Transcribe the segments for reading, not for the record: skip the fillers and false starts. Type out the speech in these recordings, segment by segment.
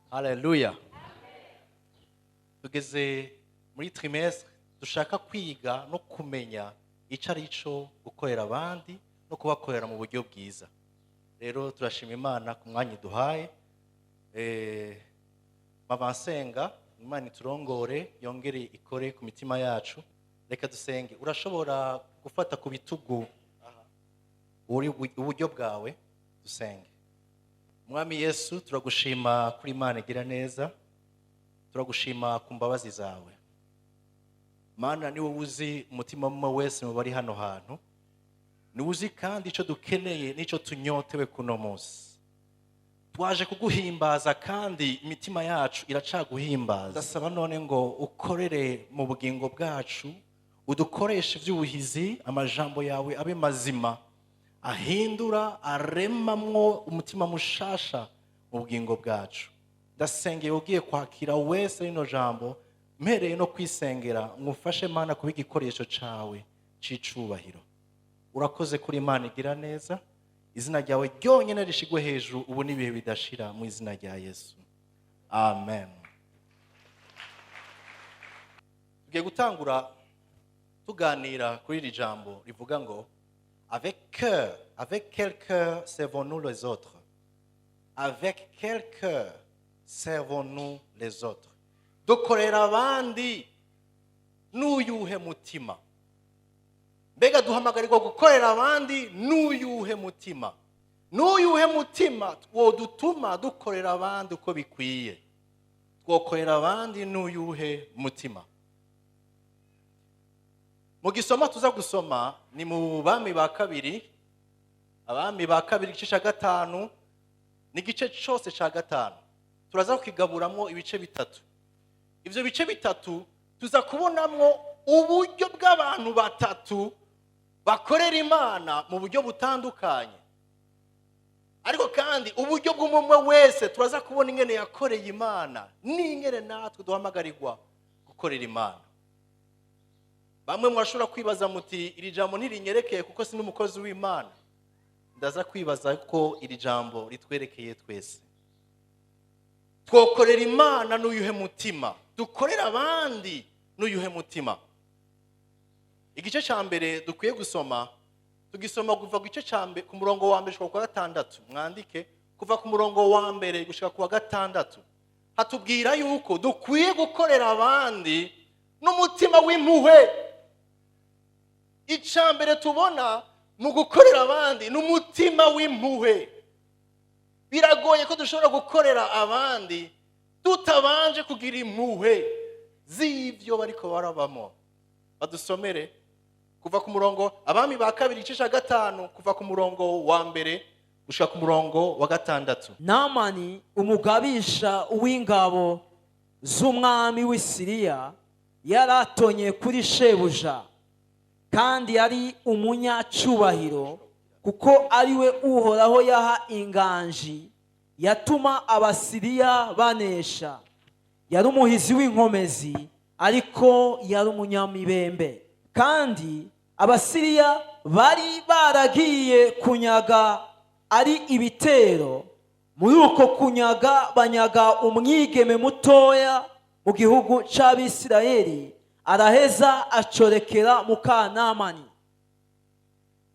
Haleluya. Tugeze muri trimestre dushaka kwiga no kumenya ico arico gukorera abandi no kubakorera mu buryo bwiza. Rero turashima Imana ku mwanya duhaye. Mabansenga Imana iturongore yongere ikore ku mitima yacu. Reka dusenge. Urashobora gufata ku bitugu uburyo bwawe dusenge. Mwami Yesu turagushima kuri Imana igira neza, turagushima ku mbabazi zawe. Mana ni wowe uzi umutima mwe wese mu bari hano hantu, ni uzi kandi ico dukeneye nico tunyotewe kuno munsi. Twaje kuguhimbaza kandi imitima yacu iracaguhimbaza. Ndasaba none ngo ukorere mu bugingo bwacu, udukoreshe ivy'ubuhizi, amajambo yawe abe mazima, ahindura aremamwo umutima mushasha mu bugingo bwacu. Ndasengeye ugiye kwakira wese rino jambo, mpereye no kwisengera, mwufashe Mana kuba igikoresho cawe c'icubahiro. Urakoze kuri Imana igira neza, izina ryawe ryonyene rishigwe hejuru ubu n'ibihe bidashira mu izina rya Yesu. Amen. Tugiye gutangura tuganira kuri iri jambo rivuga ngo avec quel cœur servons-nous les autres? Avec quel cœur servons-nous les autres? Dukorera abandi n'uyuhe mutima? Mbega duhamagarirwa gukorera abandi n'uyuhe mutima? N'uyuhe mutima wodutuma dukorera abandi uko bikwiye? Twokorera abandi n'uyuhe mutima? Mu gisoma tuza gusoma ni mu bami ba kabiri, abami ba kabiri igice ca gatanu n'igice cyose ca gatanu. Turaza kukigaburamwo ibice bitatu. Ivyo bice bitatu tuza kubonamwo uburyo bw'abantu batatu bakorera Imana mu buryo butandukanye. Ariko kandi uburyo bw'umwe wese turaza kubona ingene yakoreye Imana n'ingene natwe duhamagarirwa gukorera Imana. Bamwe mwashobora kwibaza muti iri jambo ntirinyerekeye kuko si n'umukozi w'Imana. Ndaza kwibaza ko iri jambo ritwerekeye twese. Twokorera Imana n'uyuhe mutima? Dukorera abandi n'uyuhe mutima? Igice ca mbere dukwiye gusoma, tugisoma kuva ku gice ca mbere ku murongo wa mbere gushika ku wa gatandatu. Mwandike kuva ku murongo wa mbere gushika ku wa gatandatu. Hatubwira yuko dukwiye gukorera abandi n'umutima w'impuhwe. Icambere tubona mu gukorera abandi n'umutima w'impuhwe. Biragoye ko dushobora gukorera abandi tutabanje kugira impuhwe z'ivyo bariko barabamo. Badusomere kuva ku murongo abami ba kabiri igice ca gatanu kuva ku murongo wa mbere gushika ku murongo wa gatandatu. Namani umugabisha w'ingabo z'umwami w'i Siriya yaratonye kuri shebuja, kandi yari umunyacubahiro kuko ari we Uhoraho yaha inganji yatuma Abasiriya banesha. Yari umuhizi w'inkomezi ariko yari umunyamibembe. Kandi Abasiriya bari baragiye kunyaga ari ibitero. Muri uko kunyaga banyaga umwigeme mutoya mu gihugu c'Abisirayeli, araheza acorekera muka Namani.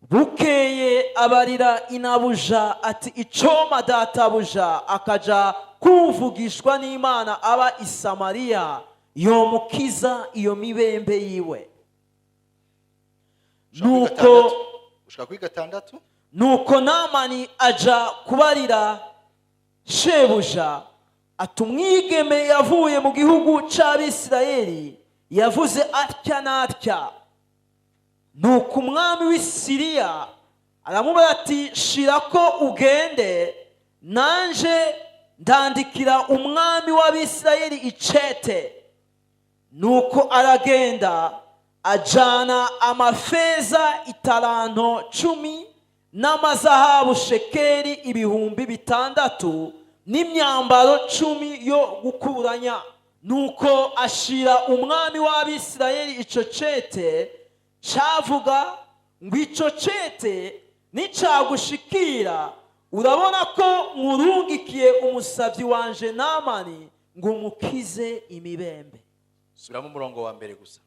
Bukeye abarira inabuja ati icoma databuja akaja kumvugishwa n'Imana aba i Samariya yomukiza iyo mibembe yiwe. Nuko Namani aja kubarira shebuja ati umwigeme yavuye mu gihugu c'Abisirayeli yavuze atya n'atya. Nuko umwami w'i Siriya aramubwira ati shirako ugende, nanje ndandikira umwami w'Abisirayeli icete. Nuko aragenda ajana amafeza italanto 10 n'amazahabu shekeri 600 n'imyambaro 10 yo gukuranya. nuko ashira umwami w'Abisirayeli ico cete, cavuga ngo ico cete nicagushikira, urabona ko nkurungikiye umusavyi wanje Namani ngo umukize imibembe. Subiramo umurongo wa mbere gusa.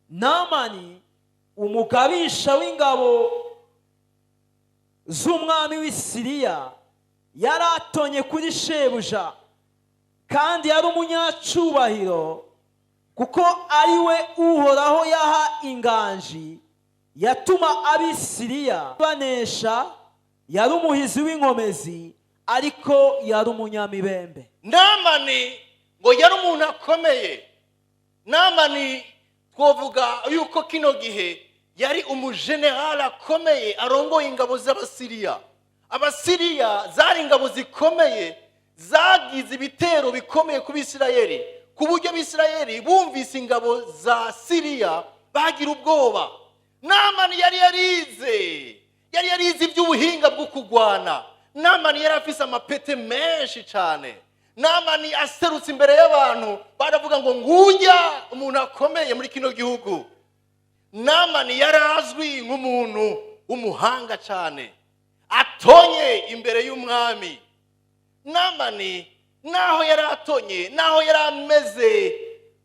Namani umugabisha w'ingabo z'umwami w'Isiriya yaratonye kuri shebuja, kandi yari umunyacubahiro, kuko ari we Uhoraho yaha inganji yatuma Abisiriya banesha. Yari umuhizi w'inkomezi, ariko yari umunyamibembe. Namani ngo yari umuntu akomeye. Namani twovuga yuko kino gihe yari umujenerali akomeye arongoye ingabo z'Abasiriya. Abasiriya zari ingabo zikomeye, zagize ibitero bikomeye ku Bisirayeli, ku buryo Abisirayeli bumvise ingabo za Siriya bagira ubwoba. Namani yari yarize iby'ubuhinga bwo kugwana. Namani yari afise amapete menshi cyane. Namani aserutse imbere y'abantu, baravuga ngo nguya umuntu akomeye muri kino gihugu. Namani yari azwi nk'umuntu w'umuhanga cyane, atonye imbere y'umwami. Namani naho yari atonye, naho yari ameze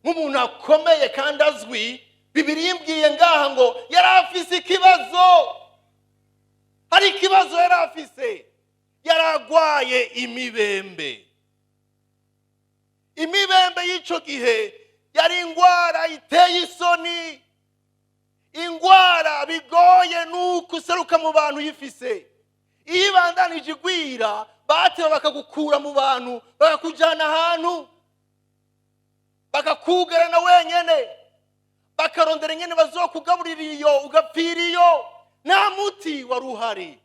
nk'umuntu akomeye kandi azwi, Bibiliya imbwiye ngaha ngo yari afise ikibazo. Hari ikibazo yari afise, yaragwaye imibembe. Imibembe y'ico gihe yari ingwara iteye isoni, ingwara bigoye nuko useruka mu bantu yifise. Iyo ibandanije igwira, bateba bakagukura mu bantu, bakakujana ahantu, bakakugarana wenyene, bakarondera nyene bazokugaburira iyo ugapfira iyo. Nta muti wari uhari.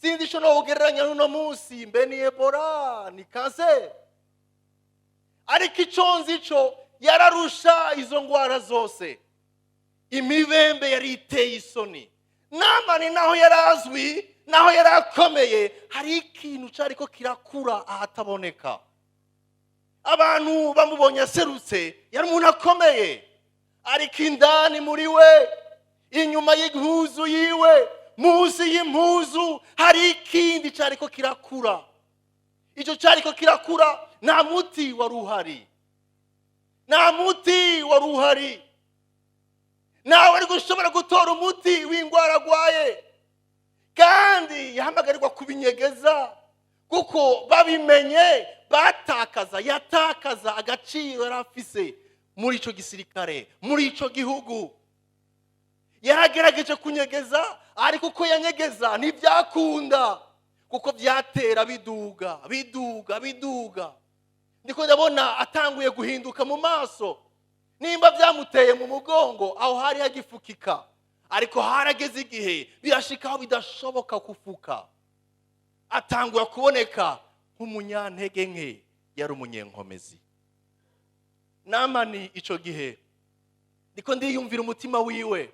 Sinzi ico nogereranya n'uno munsi, mbe ni Ebola, ni kanseri. Ariko ico nzi ico yararusha izo ngwara zose. Imibembe yari iteye isoni. Namani naho yarazwi, naho yarakomeye, hari ikintu cariko kirakura ahataboneka. Abantu bamubonye aserutse, yari umuntu akomeye, ariko indani muri we, inyuma y'impuzu yiwe, munsi y'impuzu, hari ikindi cariko kirakura. Ico cariko kirakura, nta muti wari uhari. Nta muti wari uhari. Nawe ari gushobora gutora umuti w'ingwara agwaye. Kandi yahamagarirwa kubinyegeza, kuko babimenye yatakaza agaciro yari afise muri ico gisirikare, muri ico gihugu. Yaragerageje kunyegeza, ariko uko yanyegeza ntibyakunda, kuko byatera biduga. Ndiko ndabona atanguye guhinduka mu maso. Nimba byamuteye mu mugongo, aho hari hagifukika, ariko harageze igihe birashikaho bidashoboka kufuka. Atangura kuboneka nk'umunyantege nke, yari umunyenkomezi. Namani ico gihe ndiko ndiyumvira umutima wiwe,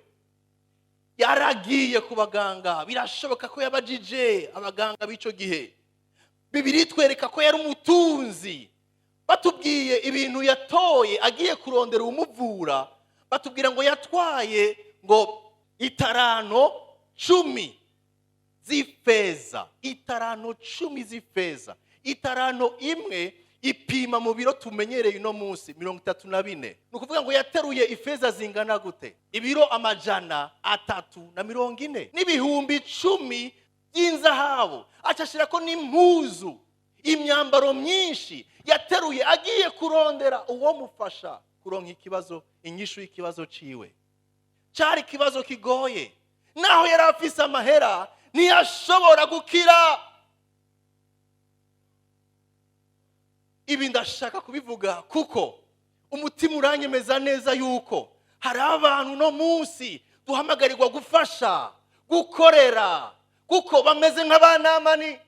yaragiye ku baganga. Birashoboka ko yabajije abaganga b'ico gihe. Bibiliya itwereka ko yari umutunzi. Batubwiye ibintu yatoye agiye kurondera umuvura, batubwira ngo yatwaye ngo itarano 10 z'ifeza. Itarano 10 z'ifeza. Itarano imwe ipima mu biro tumenyereye no munsi 34. Nukuvuga ngo yateruye ifeza zingana gute? Ibiro 340 n'ibihumbi 10 by'inzahabu. Acashira ko n'impuzu, imyambaro myinshi yateruye agiye kurondera uwo mufasha kuronka ikibazo, inyishu y'ikibazo ciwe. Cari kibazo kigoye. Naho yari afise amahera, ntiyashobora gukira. Ibi ndashaka kubivuga kuko umutima uranyemeza neza yuko hari abantu no munsi duhamagarirwa gufasha, gukorera, kuko bameze nk'abanamani.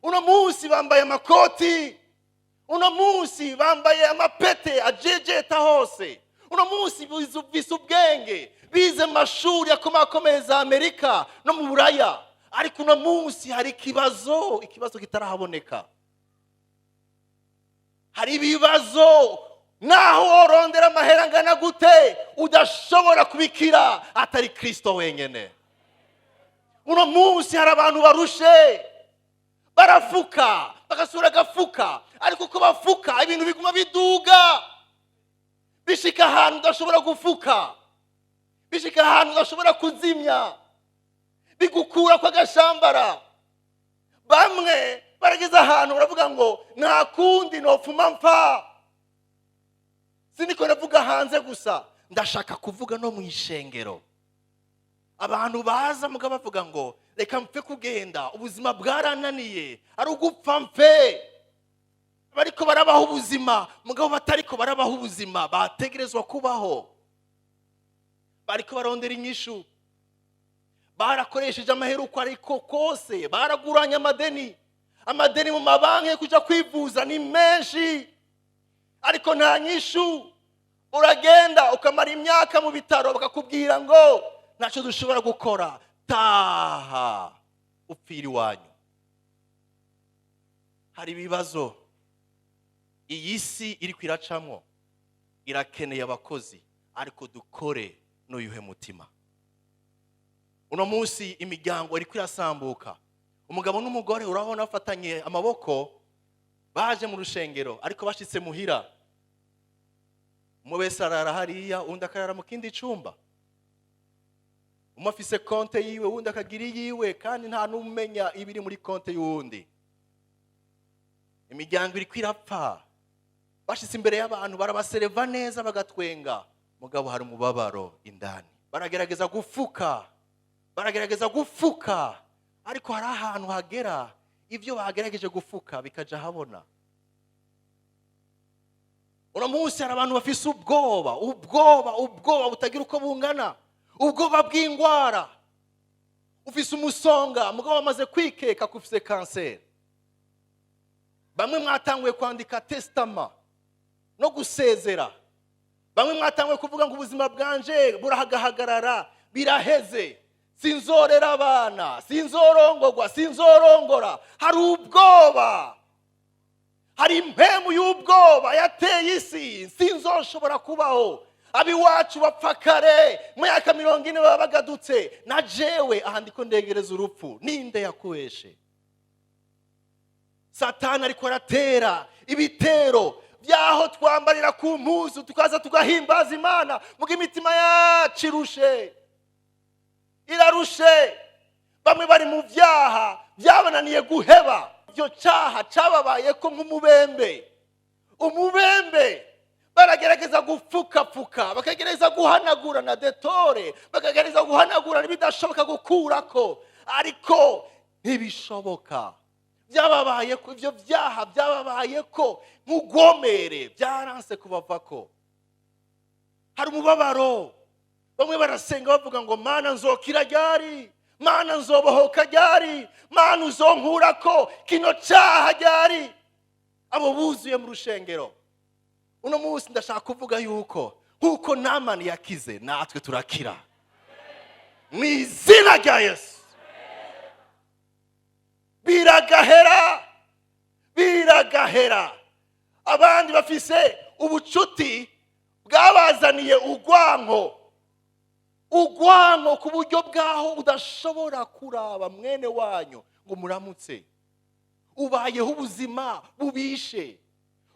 Uno munsi bambaye amakoti, uno munsi bambaye amapete ajejeta hose, uno munsi bize ubwenge, bize amashuri akomakomeye za Amerika no mu Buraya, ariko uno munsi hari ikibazo kitarahaboneka. hari ibibazo naho worondera amahera angana gute udashobora kubikira atari Kristo wenyene. Uno munsi hari abantu barushe, barafuka bagasura gafuka, ariko uko bafuka ibintu biguma biduga, bishika ahantu udashobora gufuka, bishika ahantu udashobora kuzimya, bigukura kwa gashambara. Bamwe barageza ahantu baravuga ngo nta kundi nopfuma mpfa. Siniko navuga hanze gusa, ndashaka kuvuga no mu ishengero. Abantu baza mugabo bavuga ngo reka mpfe kugenda, ubuzima bwarananiye, ari ugupfa mpfe. Bariko barabaho ubuzima mugabo batariko barabaho ubuzima bategerezwa kubaho. Bariko barondera inyishu, barakoresheje amahera uko ariko kose, baraguranya amadeni mu mabanki kuja kwivuza ni menshi, ariko nta nyishu. Uragenda ukamara imyaka mu bitaro bakakubwira ngo ntacyo dushobora gukora, taha upfira iwanyu. Hari ibibazo iyi si iri kwiracamwo, irakeneye abakozi, ariko dukore n'uyuhe mutima. Uno munsi imiryango iri kwirasambuka, umugabo n'umugore urabona bafatanye amaboko, baje mu rushengero ariko bashitse muhira, umwe wese arara hariya undi akarara mu kindi cyumba. Umwe afise konte yiwe undi akagira yiwe, kandi nta n'umenya ibiri muri konte y'uwundi. Imiryango iri kwirapfa, bashitse imbere y'abantu barabasereva neza bagatwenga, mugabo hari umubabaro indani. Baragerageza gufuka, ariko hari ahantu hagera ivyo bagerageje gufuka bikaja habona. Uno munsi hari abantu bafise ubwoba butagira uko bungana, ubwoba bw'ingwara. Ufise umusonga mugabo bamaze kwikeka kufise kanseri. Bamwe mwatanguye kwandika testament no gusezera, bamwe mwatanguye kuvuga ngo ubuzima bwanje burahagahagarara, biraheze, sinzorera abana, sinzorongorwa, sinzorongora. Hari ubwoba, hari impemu y'ubwoba yateye isi, sinzoshobora kubaho. Abiwacu bapfa kare, mu myaka 40 baba bagadutse, na jewe aha ndiko ndegereza urupfu. Ninde yakuweshe? Satani ariko aratera ibitero byaho twambarira ku mpuzu tukaza tugahimbaza Imana, muga imitima yacu irarushe. Bamwe bari mu byaha byabananiye guheba, ibyo cyaha cababaye ko nk'umubembe. Baragerageza gupfuka, bakagerageza guhanagura na detore, bakagerageza guhanagura ibidashoboka gukurako, ariko ntibishoboka. Byababaye ko ivyo byaha byababaye ko nk'ugomere byaranse kubavako. Hari umubabaro, bamwe barasenga bavuga ngo Mana nzokira ryari, Mana nzobohoka ryari, Mana uzonkurako kino cyaha ryari. Abo buzuye mu rushengero. Uno munsi ndashaka kuvuga yuko nkuko Namani yakize, natwe turakira mu izina rya Yesu. Biragahera. Abandi bafise ubucuti bwabazaniye ugwanko ku buryo bwaho udashobora kuraba mwene wanyu ngo muramutse. Ubayeho ubuzima bubishe,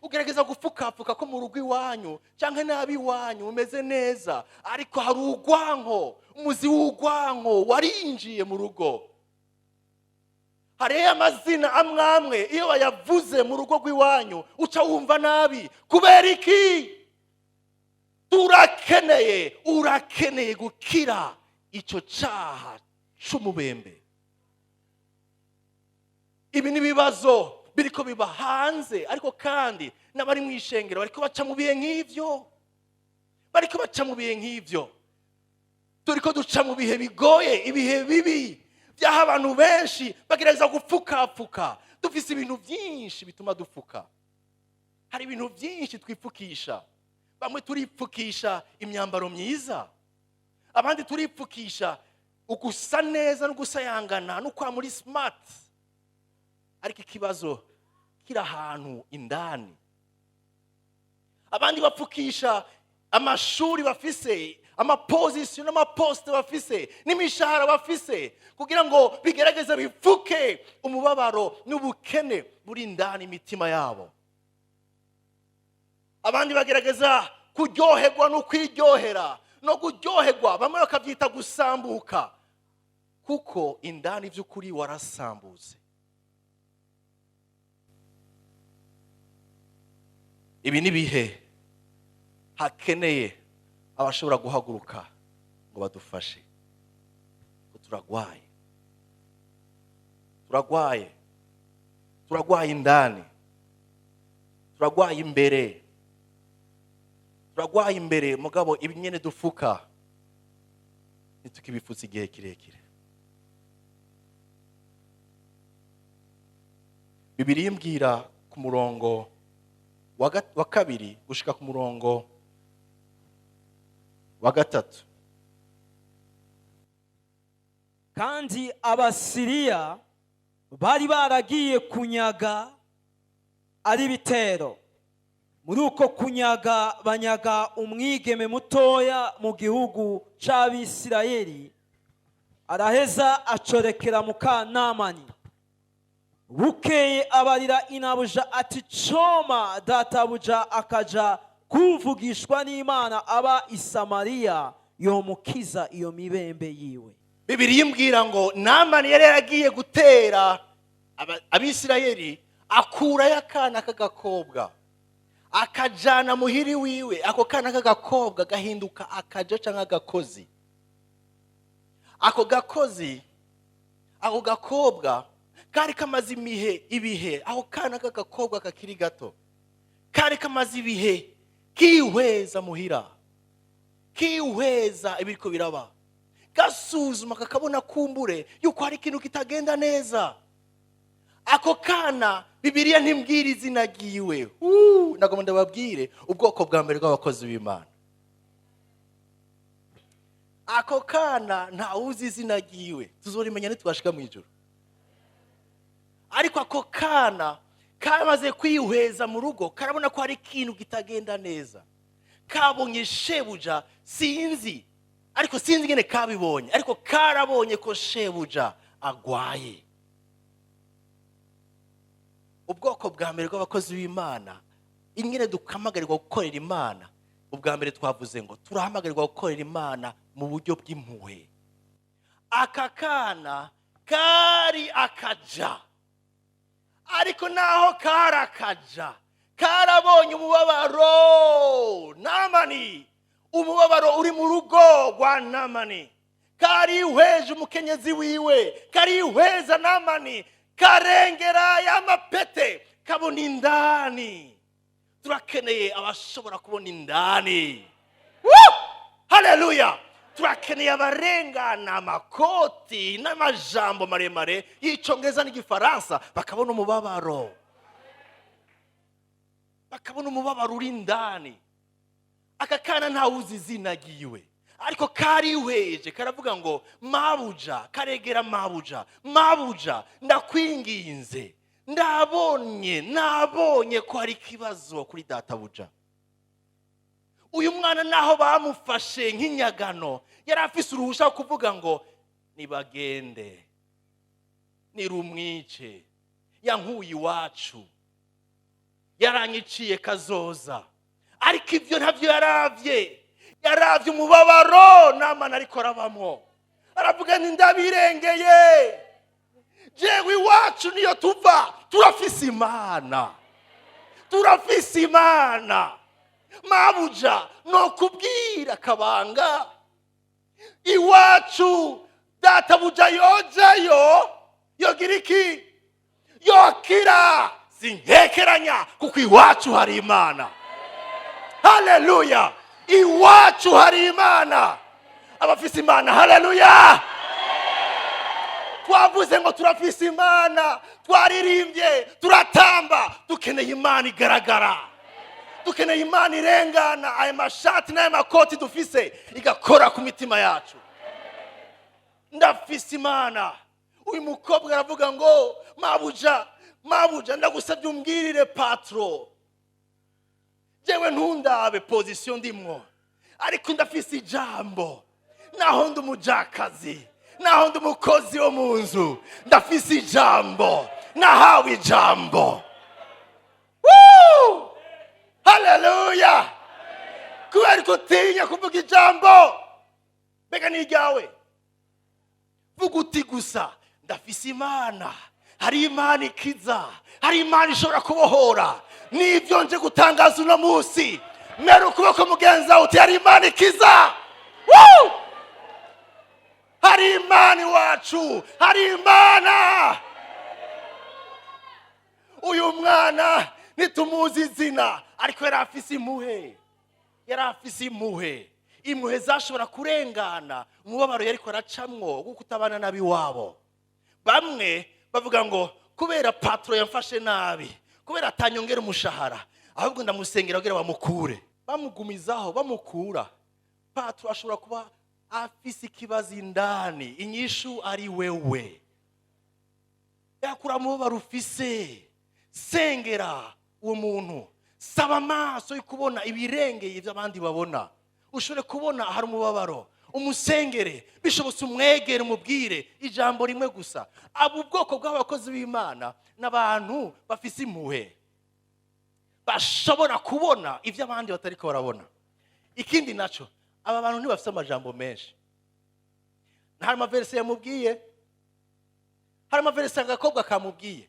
ugerageza gufukafuka ko mu rugo iwanyu cyangwa nabi iwanyu umeze neza, ariko hari ugwanko, umuzi w'ugwanko warinjiye mu rugo. Hari amazina amwamwe iyo bayavuze mu rugo rw'iwanyu uca wumva nabi. Kubera iki? Urakeneye gukira icyo cyaha c'umubembe. Ibi ni bibazo biriko biba hanze, ariko kandi n'abari mu ishengero bariko baca mu bihe nk'ivyo. Turiko duca mu bihe bigoye, ibihe bibi byaha abantu benshi bagerageza gupfukafuka. Dufise ibintu byinshi bituma dufuka. Hari ibintu byinshi twipfukisha. Bamwe turipfukisha imyambaro myiza, abandi turipfukisha ugusa neza no gusayangana no kwa muri smart. Ariko ikibazo kira ahantu indani. abandi bapfukisha amashuri bafise, amapozisiyo n'amaposite bafise, n'imishahara bafise, kugira ngo bigerageze bipfuke umubabaro n'ubukene buri indani imitima yabo. Abandi bagerageza kuryoherwa no kwiryohera, no kuryoherwa bamwe bakabyita gusambuka, kuko indani by'ukuri warasambutse. Ibi ni bihe hakeneye abashobora guhaguruka ngo badufashe. Turagwaye indani, turagwaye imbere, mugabo ibinyene dufuka nitukibifutse igihe kirekire. Bibiliya imbwira ku murongo wa kabiri gushika ku murongo wa gatatu, kandi Abasiriya bari baragiye kunyaga ari bitero. Muri uko kunyaga banyaga umwigeme mutoya mu gihugu c'Abisirayeli, araheza acorekera muka Namani. Bukeye abarira inabuja ati coma databuja akaja kuvugishwa n'Imana aba i Samariya yomukiza iyo mibembe yiwe. Bibiliya imbwira ngo Namani yari yaragiye gutera Abisirayeli, akurayo akana k'agakobwa akajana muhiri wiwe. Ako kana k'agakobwa gahinduka akaja canke agakozi. Ako gakobwa kari kamaze ibihe, aho kana k'agakobwa kakiri gato kari kamaze ibihe kihweza muhira, kihweza ibiriko biraba, gasuzuma kakabona kumbure yuko hari ikintu kitagenda neza. Ako kana Bibiliya ntimbwira izina ryiwe. Nagomba ndababwire ubwoko bwa mbere bw'abakozi b'Imana. Ako kana nta uzi izina ryiwe, tuzorimenya nitwashika mu ijuru. Ariko ako kana kamaze kwihweza mu rugo, karabona ko hari ikintu kitagenda neza. Kabonye shebuja, sinzi ngene kabibonye, ariko karabonye ko shebuja agwaye. Ubwoko bwa mbere bw'abakozi b'Imana, ingene dukamagarirwa gukorera Imana, ubwa mbere twavuze ngo turahamagarirwa gukorera Imana mu buryo bw'impuhwe. Aka kana kari akaja, ariko naho karakaja karabonye umubabaro. Namani, umubabaro uri mu rugo rwa Namani, karihweje umukenyezi wiwe, karihweza Namani, karengera y'amapete, kabona indani. Turakeneye abashobora kubona indani. Haleluya! Turakeneye abarengana amakoti n'amajambo maremare y'Icongereza n'Igifaransa, bakabona umubabaro, uri indani. Aka kana ntawuzi izina ryiwe, ariko karihweje, karavuga ngo mabuja, karegera mabuja, ndakwinginze, nabonye ko hari ikibazo kuri databuja. Uyu mwana naho bamufashe nk'inyagano, yari afise uruhusha kuvuga ngo nibagende, nirumwice, yankuye iwacu, yaranyiciye kazoza. Ariko ivyo ntavyo yaravye umubabaro Namani ariko arabamwo. Aravuga ni ndabirengeye, jewe iwacu niyo tuva, turafise Imana. Mabuja, no kubwira kabanga, iwacu databuja yojayo, yogira iki? Yokira, sinkekeranya, kuko iwacu hari Imana. Haleluya! Iwacu hari Imana. Abafise Imana, haleluya! Twavuze ngo turafise Imana, twaririmbye, turatamba, dukeneye Imana igaragara, dukeneye Imana irengana. Aya mashati n'aya makoti dufise igakora ku mitima yacu. Ndafise Imana. Uyu mukobwa aravuga ngo mabuja, ndagusabye umbwirire patro, jewe ntundabe position ndimwo, ariko ndafise ijambo. Naho ndi umujakazi, naho ndi umukozi wo mu nzu, ndafise ijambo, nahawe ijambo. Woo! Haleluya! Kubera ko utinya kuvuga ijambo, mbega ni iryawe. Vuga uti gusa, ndafise Imana, hari Imana ikiza, hari Imana ishobora kubohora. Nivyo nje gutangaza uno munsi. Mera ukuboko mugenza uti hari Imana ikiza. Woo! Hari Imana iwacu, hari Imana. Uyu mwana nitumuzi izina, ariko yari afise impuhwe. Yari afise impuhwe. Impuhwe zashobora kurengana umubabaro yariko aracamwo kuko utabana nabi wabo. Bamwe bavuga ngo kubera patro yamfashe nabi, kubera atanyongera umushahara, ahubwo ndamusengera kugira bamukure. Bamugumizaho bamukura. Patro ashobora kuba afise ikibazo indani, inyishu ari wewe. Yakura umubabaro ufise, sengera uwo muntu. Saba amaso yo kubona ibirengeye ibyo abandi babona. Ushobore kubona hari umubabaro, umusengere, bishobotse umwegere umubwire ijambo rimwe gusa. Abo ubwoko bw'abakozi b'Imana n'abantu bafise impuhwe, bashobora kubona ibyo abandi batari ko barabona. Ikindi naco, aba bantu ntibafise amajambo menshi. Hari amaverse yamubwiye, hari amaverse agakobwa kamubwiye.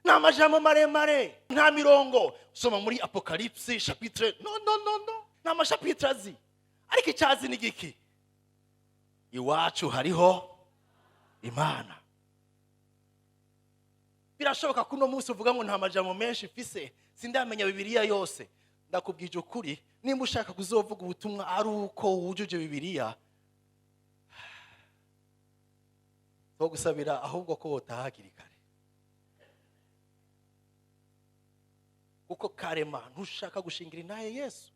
Nta majambo maremare, nta mirongo. Soma muri Apocalypse chapitre no. Nta mashapitre azi. Ariko icyazi ni giki? Iwacu hariho Imana. Birashoboka kuno munsi uvuga ngo nta majambo menshi mfise, sindamenya Bibiliya yose. Ndakubwije ukuri, nimba ushaka kuzovuga ubutumwa ari uko wujuje Bibiliya, to gusabira ahubwo ko wotahagiri kare. Uko karema ntushaka gushingira naye Yesu.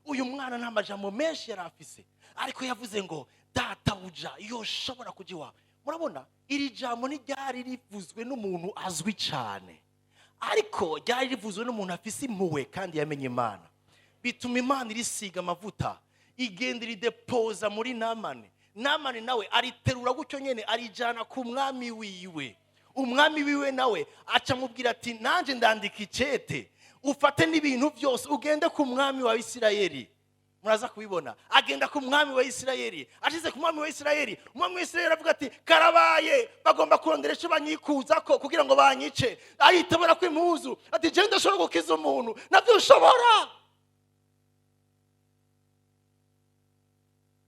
Uyu mwana nta majambo menshi yarafise, ariko yavuze ngo data buja yoshobora kuji wawe. Murabona iri jambo ni ryari rivuzwe n'umuntu azwi cyane, ariko ryari rivuzwe n'umuntu afise impuhwe kandi yamenye Imana. Bituma Imana irisiga amavuta, igenda iridepoza muri Namani. Namani nawe ariterura gutyo nyene arijana ku mwami wiwe. Umwami wiwe nawe aca mubwira ati nanje ndandika icete, ufate n'ibintu byose ugende ku mwami wa Isirayeli. Muraza kubibona, agenda ku mwami wa Isirayeli. Ashize ku mwami wa Isirayeli, umwami wa Isirayeli avuga ati karabaye, bagomba kurondera icyo banyikuza ko kugira ngo banyice. Ayitabara ku impuzu ati je ndashobora gukiza umuntu, navyo ushobora.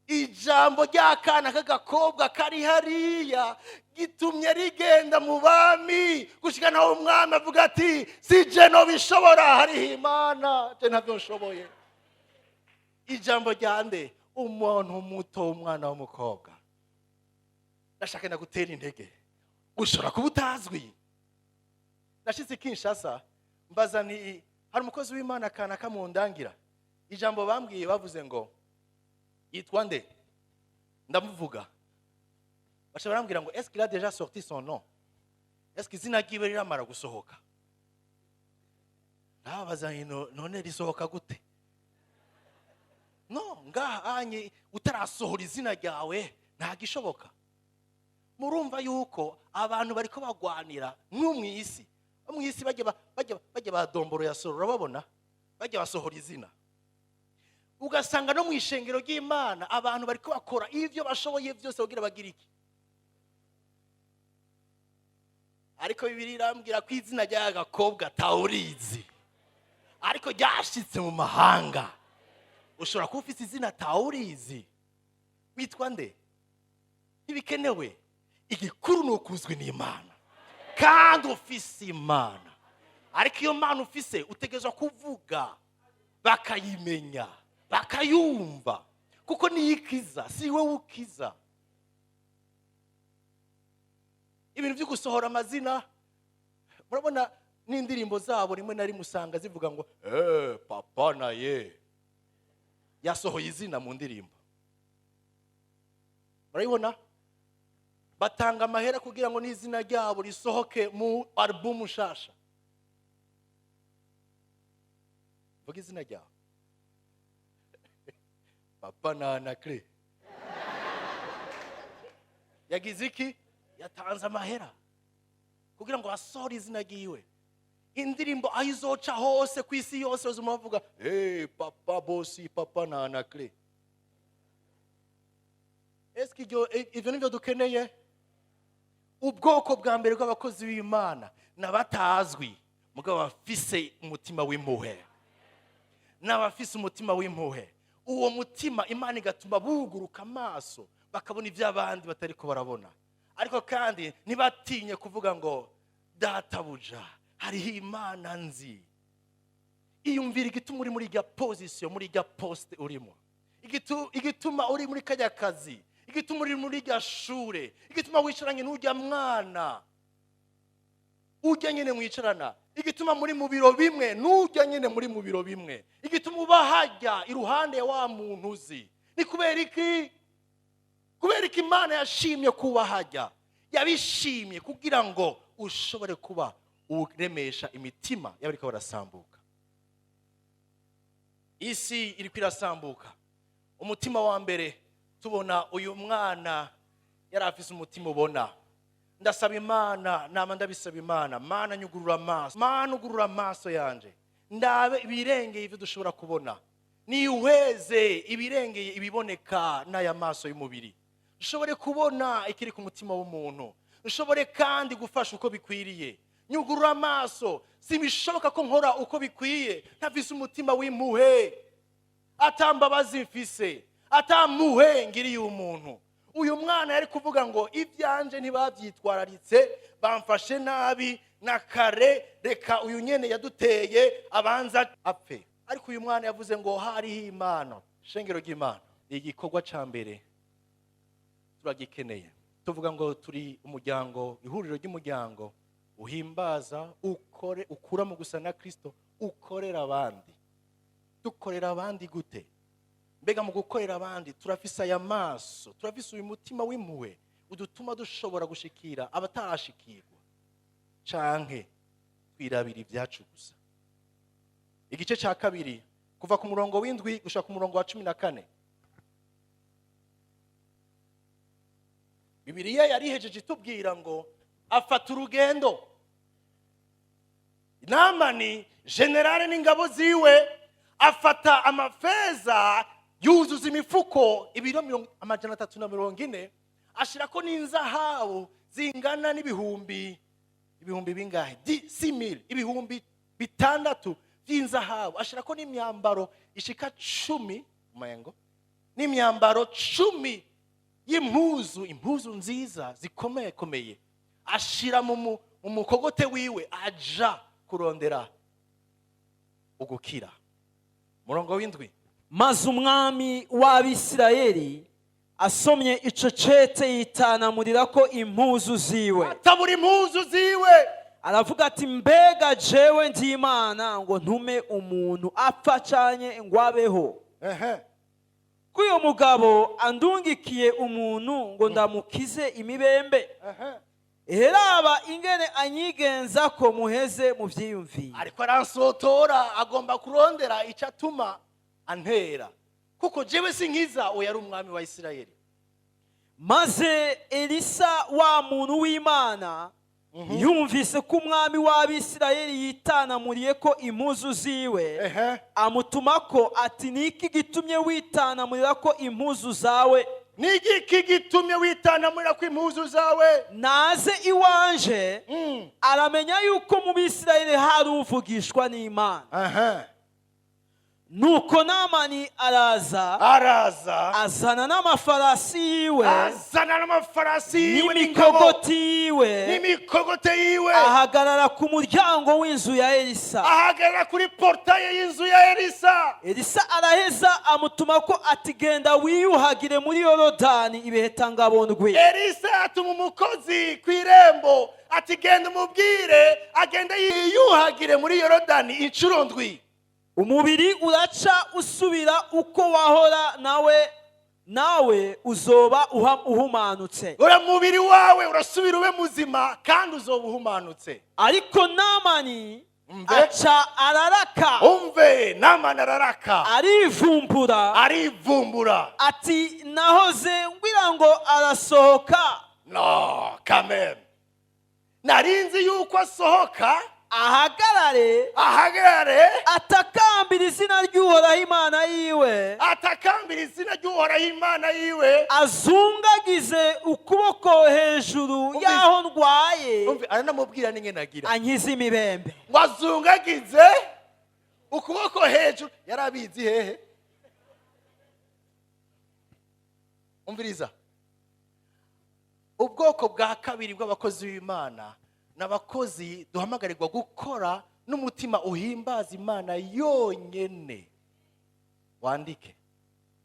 Ijambo ry'akana k'agakobwa kari hariya gitumye rigenda mu bami, gushika naho umwami avuga ati si je no bishobora, hari Imana, je ntabyo nshoboye. Ijambo ryande umuntu muto, umwana w'umukobwa. Ndashaka ndagutera intege, ushobora kuba utazwi. Nashitse Kinshasa mbaza ni hari umukozi w'Imana kana kamundangira. Ijambo bambwiye bavuze ngo yitwa nde? Ndamuvuga. Basha barambwira ngo est-ce qu'il a déjà sorti son nom? Est-ce que izina ryiwe riramara gusohoka? Nabaza none risohoka gute? No, ngaha anye utarasohora izina ryawe nta gishoboka. Murumva yuko abantu bariko bagwanira n'umwisi. Umwisi bajye badomboro ya soro, urababona? Bajye basohora izina. Ugasanga no mu ishengero ry'Imana abantu bariko bakora ivyo bashoboye byose kugira bagira iki. Ariko Bibiliya irambwira ko izina ry'agakobwa taurizi, ariko ryashitse mu mahanga. Ushobora kuba ufite izina taurizi, witwa nde? Ntibikenewe. Igikuru ni ukuzwi n'Imana kandi ufise Imana. Ariko iyo Mana ufise utegerezwa kuvuga bakayimenya, bakayumva, kuko niyikiza, si wewe ukiza. Ibintu byo gusohora amazina, murabona n'indirimbo zabo rimwe na rimwe usanga zivuga ngo papa na ye yasohoye izina mu ndirimbo. Murabibona? Batanga amahera kugira ngo n'izina ryabo risohoke mu album nshasha. vuga izina ryawe. Papa Nanakle yagize iki? Yatanze amahera kugira ngo asohore izina ryiwe. Indirimbo ayizoca hose ku isi yose bazuma bavuga papa bosi, papa Nanakle. Eske ivyo nivyo dukeneye? Ubwoko bwa mbere bw'abakozi b'Imana nabatazwi mugabo bafise umutima w'impuhwe, n'abafise umutima w'impuhwe. Uwo mutima Imana igatuma buguruka amaso bakabona ivy'abandi batari ko barabona, ariko kandi ntibatinye kuvuga ngo databuja hariho Imana nzi. Iyumvira igituma uri muri rya position, muri rya poste urimo, igituma uri muri kajya kazi, igituma uri muri rya shure, igituma wicaranye n'urya mwana ujya nyene mwicarana, igituma muri mu biro bimwe n'ujya nyene muri mu biro bimwe, igituma ubahajya iruhande ya wa muntu uzi. Ni kubera iki? Kubera iki Imana yashimye kubahajya, yabishimye kugira ngo ushobore kuba uremesha imitima y'abariko barasambuka. Isi iri kwirasambuka. Umutima wa mbere tubona uyu mwana yari afise umutima ubona. Ndasaba Imana, nama ndabisaba Imana, Mana nyugurura amaso, Mana ugurura amaso yanje ndabe ibirengeye ivyo dushobora kubona, niweze ibirengeye ibiboneka n'aya maso y'umubiri, ushobore kubona ikiri ku mutima w'umuntu, ushobore kandi gufasha uko bikwiriye. Nyugurura amaso, simishoboka ko nkora uko bikwiye ntafise umutima w'impuhwe, atambabazi mfise, atamuhe ngiriye umuntu. Uyu mwana yari kuvuga ngo ivyanje ntibavyitwararitse, bamfashe nabi na kare, reka uyu nyene yaduteye abanza apfe. Ariko uyu mwana yavuze ngo hariho Imana. Shengero ry'Imana, igikorwa ca mbere turagikeneye. Tuvuga ngo turi umuryango, ihuriro ry'umuryango uhimbaza, ukura mu gusa na Kristo, ukorera abandi. Dukorera abandi gute? Mbega mu gukorera abandi turafise aya maso, turafise uyu mutima w'impuhwe udutuma dushobora gushikira abatashikirwa, canke twirabira ibyacu gusa? Igice ca kabiri kuva ku murongo w'indwi gushaka ku murongo wa 14. Bibiliya yarihejeje itubwira ngo afata urugendo. Namani generale n'ingabo ziwe afata amafeza yuzuza imifuko ibiro 340, ashirako n'inzahabu zingana n'ibihumbi bingahe? 6000, ibihumbi 6 by'inzahabu. Ashirako n'imyambaro ishika 10 mayengo, n'imyambaro 10 impuzu nziza zikomeye. Ashira mu mukogote wiwe, aja kurondera ugukira. Murongo w'indwi. Maze umwami w'Abisirayeli asomye ico cete yitanamurira ko impuzu ziwe, atabura impuzu ziwe, aravuga ati mbega jewe ndi Imana ngo ntume umuntu apfa canye ngo abeho? Kuyo mugabo andungikiye umuntu ngo ndamukize imibembe, heraba ingene anyigenza ko muheze mu vyiyumviye. Ariko aransotora, agomba kurondera icatuma antera, kuko jewe sinkiza uwo yari umwami wa Isirayeli. Maze Elisa wa muntu w'Imana yumvise ko umwami w'Abisirayeli yitanamuriye ko impuzu ziwe, amutumako ati niki gitumye witanamurira ko impuzu zawe? Niki gitumye witanamurira ko impuzu zawe? Naze iwanje aramenya yuko mu Bisirayeli hari uvugishwa n'Imana. Nuko Namani araza azana n'amafarasi yiwe, n'imikogote yiwe, ahagarara ku muryango w'inzu ya Elisa, ahagarara kuri portaye y'inzu ya Elisa. Elisa araheza amutuma ko ati genda wiyuhagire muri Yorodani ibiheta-ngabo ndwi. Elisa atuma umukozi ku irembo ati genda umubwire agende yiyuhagire muri Yorodani incuro ndwi. Umubiri uraca usubira uko wahora, nawe uzoba uhumanutse. Ura mubiri wawe urasubira ube muzima kandi uzoba uhumanutse. Ariko Namani aca araraka. umve Namani araraka arivumbura ati nahoze ngira ngo arasohoka. No, kameme. Narinzi yuko asohoka ahagarare atakambira izina ry'Uhoraho Imana yiwe azungagize ukuboko hejuru yaho ndwaye. umve aranamubwira n'ingene agira ankize imibembe. ngo azungagize ukuboko hejuru. Yarabizi hehe? umviriza, ubwoko bwa kabiri bw'abakozi b'Imana n'abakozi duhamagarirwa gukora n'umutima uhimbaza Imana yonyene. Wandike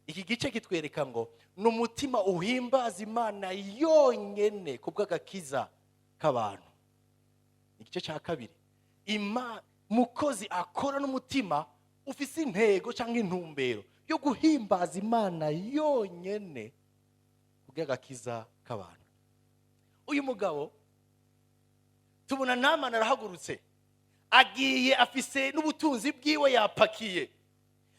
iki gice kitwereka ngo n'umutima uhimbaza Imana yonyene kubw'agakiza k'abantu. Igice cya kabiri, mukozi akora n'umutima ufise intego cyangwa intumbero yo guhimbaza Imana yonyene kubw'agakiza k'abantu. Uyu mugabo tubona Namani arahagurutse, agiye afise n'ubutunzi bwiwe yapakiye,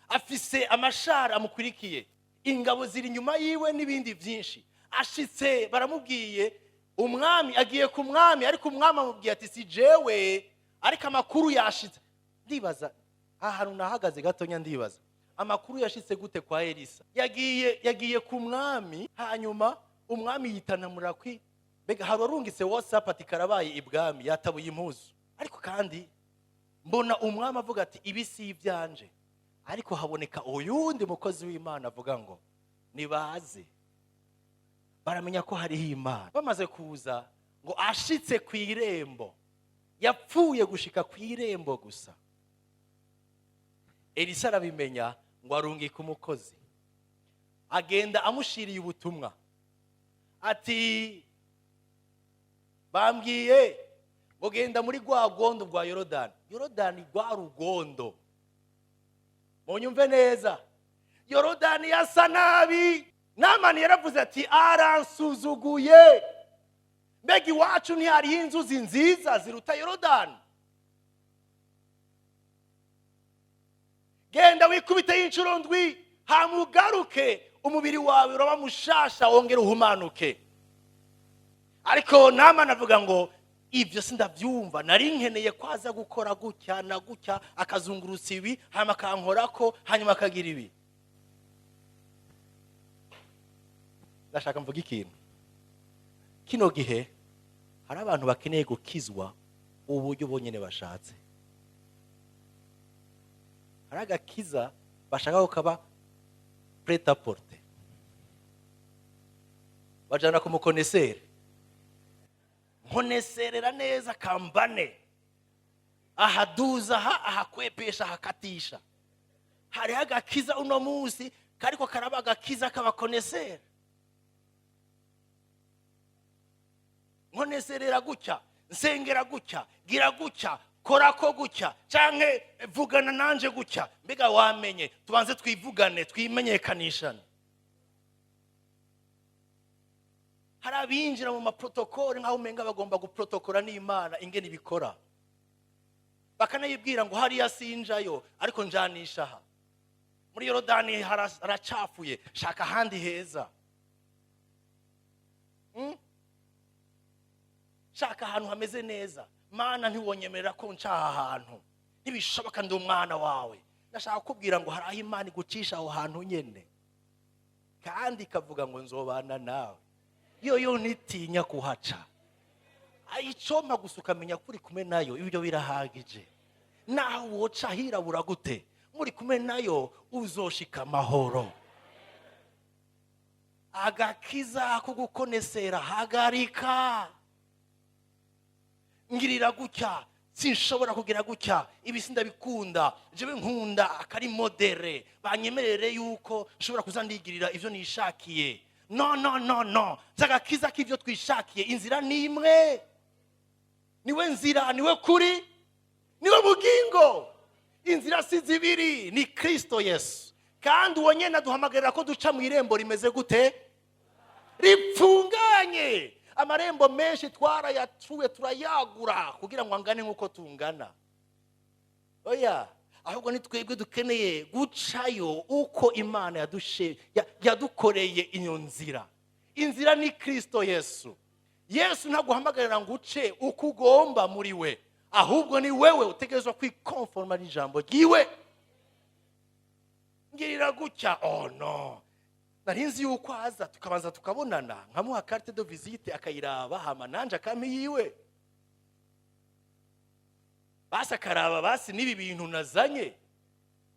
afise amashara amukurikiye, ingabo ziri inyuma yiwe n'ibindi byinshi. Ashitse baramubwiye umwami, agiye ku mwami, ariko umwami amubwiye ati si jewe, ariko amakuru yashitse. Ndibaza ahantu nahagaze gatonya, ndibaza amakuru yashitse gute kwa Elisa. Yagiye ku mwami, hanyuma umwami yitana murakwi. Mbega hari warungitse WhatsApp ati karabaye ibwami, yatabuye impuzu. Ariko kandi mbona umwami avuga ati ibi si ibyanje, ariko haboneka uyundi mukozi w'Imana avuga ngo nibaze. Baramenya ko hariho Imana. Bamaze kuza ngo ashitse ku irembo, yapfuye gushika ku irembo gusa, Elisa arabimenya ngo arungike umukozi, agenda amushiriye ubutumwa ati bambwiye ngo genda muri rwa rugondo rwa Yorodani. Yorodani rwa rugondo, munyumve neza, Yorodani yasa nabi. Namani yaravuze ati aransuzuguye. Mbega iwacu ntihariho inzuzi nziza ziruta Yorodani? Genda wikubite y'inshuro ndwi, hamugaruke umubiri wawe uraba mushasha, wongere uhumanuke. Ariko Namani avuga ngo ibyo sindabyumva, nari nkeneye kwaza gukora gutya na gutya, akazungurutsa ibi hanyuma akankorako, hanyuma akagira ibi. Ndashaka mvuga ikintu. Kino gihe hari abantu bakeneye gukizwa uburyo bonyene bashatse. Hari agakiza bashaka kukaba prêt à porter, bajana kumukonesere, nkoneserera neza kambane, ahaduza ahakwepesha ahakatisha. Hari agakiza uno munsi kariko karaba agakiza k'abakonesere. Nkoneserera gutya, nsengera gutya, gira gutya, korako gutya, canke vugana nanje gutya. Mbega wamenye, tubanze twivugane, twimenyekanishane. Hari abinjira mu maprotokole nkaho umenga bagomba guprotokora n'Imana ingene ibikora, bakanayibwira ngo hariya sinjayo, ariko njanisha aha. Muri Yorodani haracafuye, shaka handi heza. Shaka ahantu hameze neza. Mana ntiwonyemerera ko ncaha ahantu, ntibishoboka ndi umwana wawe. Ndashaka kubwira ngo hari aho Imana igucisha aho hantu nyene, kandi ikavuga ngo nzobana nawe. Yo nitinya kuhaca, ayicoma gusa ukamenya kuri kumwe nayo, ibyo birahagije. Naho woca hirabura gute, muri kumwe nayo uzoshika amahoro. Agakiza ko gukonesera hagarika. Ngirira gutya, sinshobora kugira gutya, ibi sindabikunda, jewe nkunda akari modere, banyemerere yuko nshobora kuzandigirira ivyo nishakiye. No, zagakiza k'ivyo twishakiye, inzira ni imwe. Niwe nzira, niwe kuri, niwe bugingo. Inzira si zibiri, ni Kristo Yesu. Kandi uwo nyene aduhamagarira ko duca mu irembo rimeze gute? Ripfunganye. Amarembo menshi twarayacuwe turayagura kugira ngo angane nkuko tungana. oya ahubwo ni twebwe dukeneye gucayo uko Imana yadukoreye iyo nzira. Inzira ni Kristo Yesu. Yesu ntaguhamagarira ngo uce uko ugomba muri we, ahubwo ni wewe utegerezwa kwikonforma n'ijambo ryiwe. Ngirira gutya, oh no, narinzi yuko aza tukabanza tukabonana nkamuha carte de visite akayiraba hama nanje akami yiwe, basa karaba basi nibi bintu nazanye,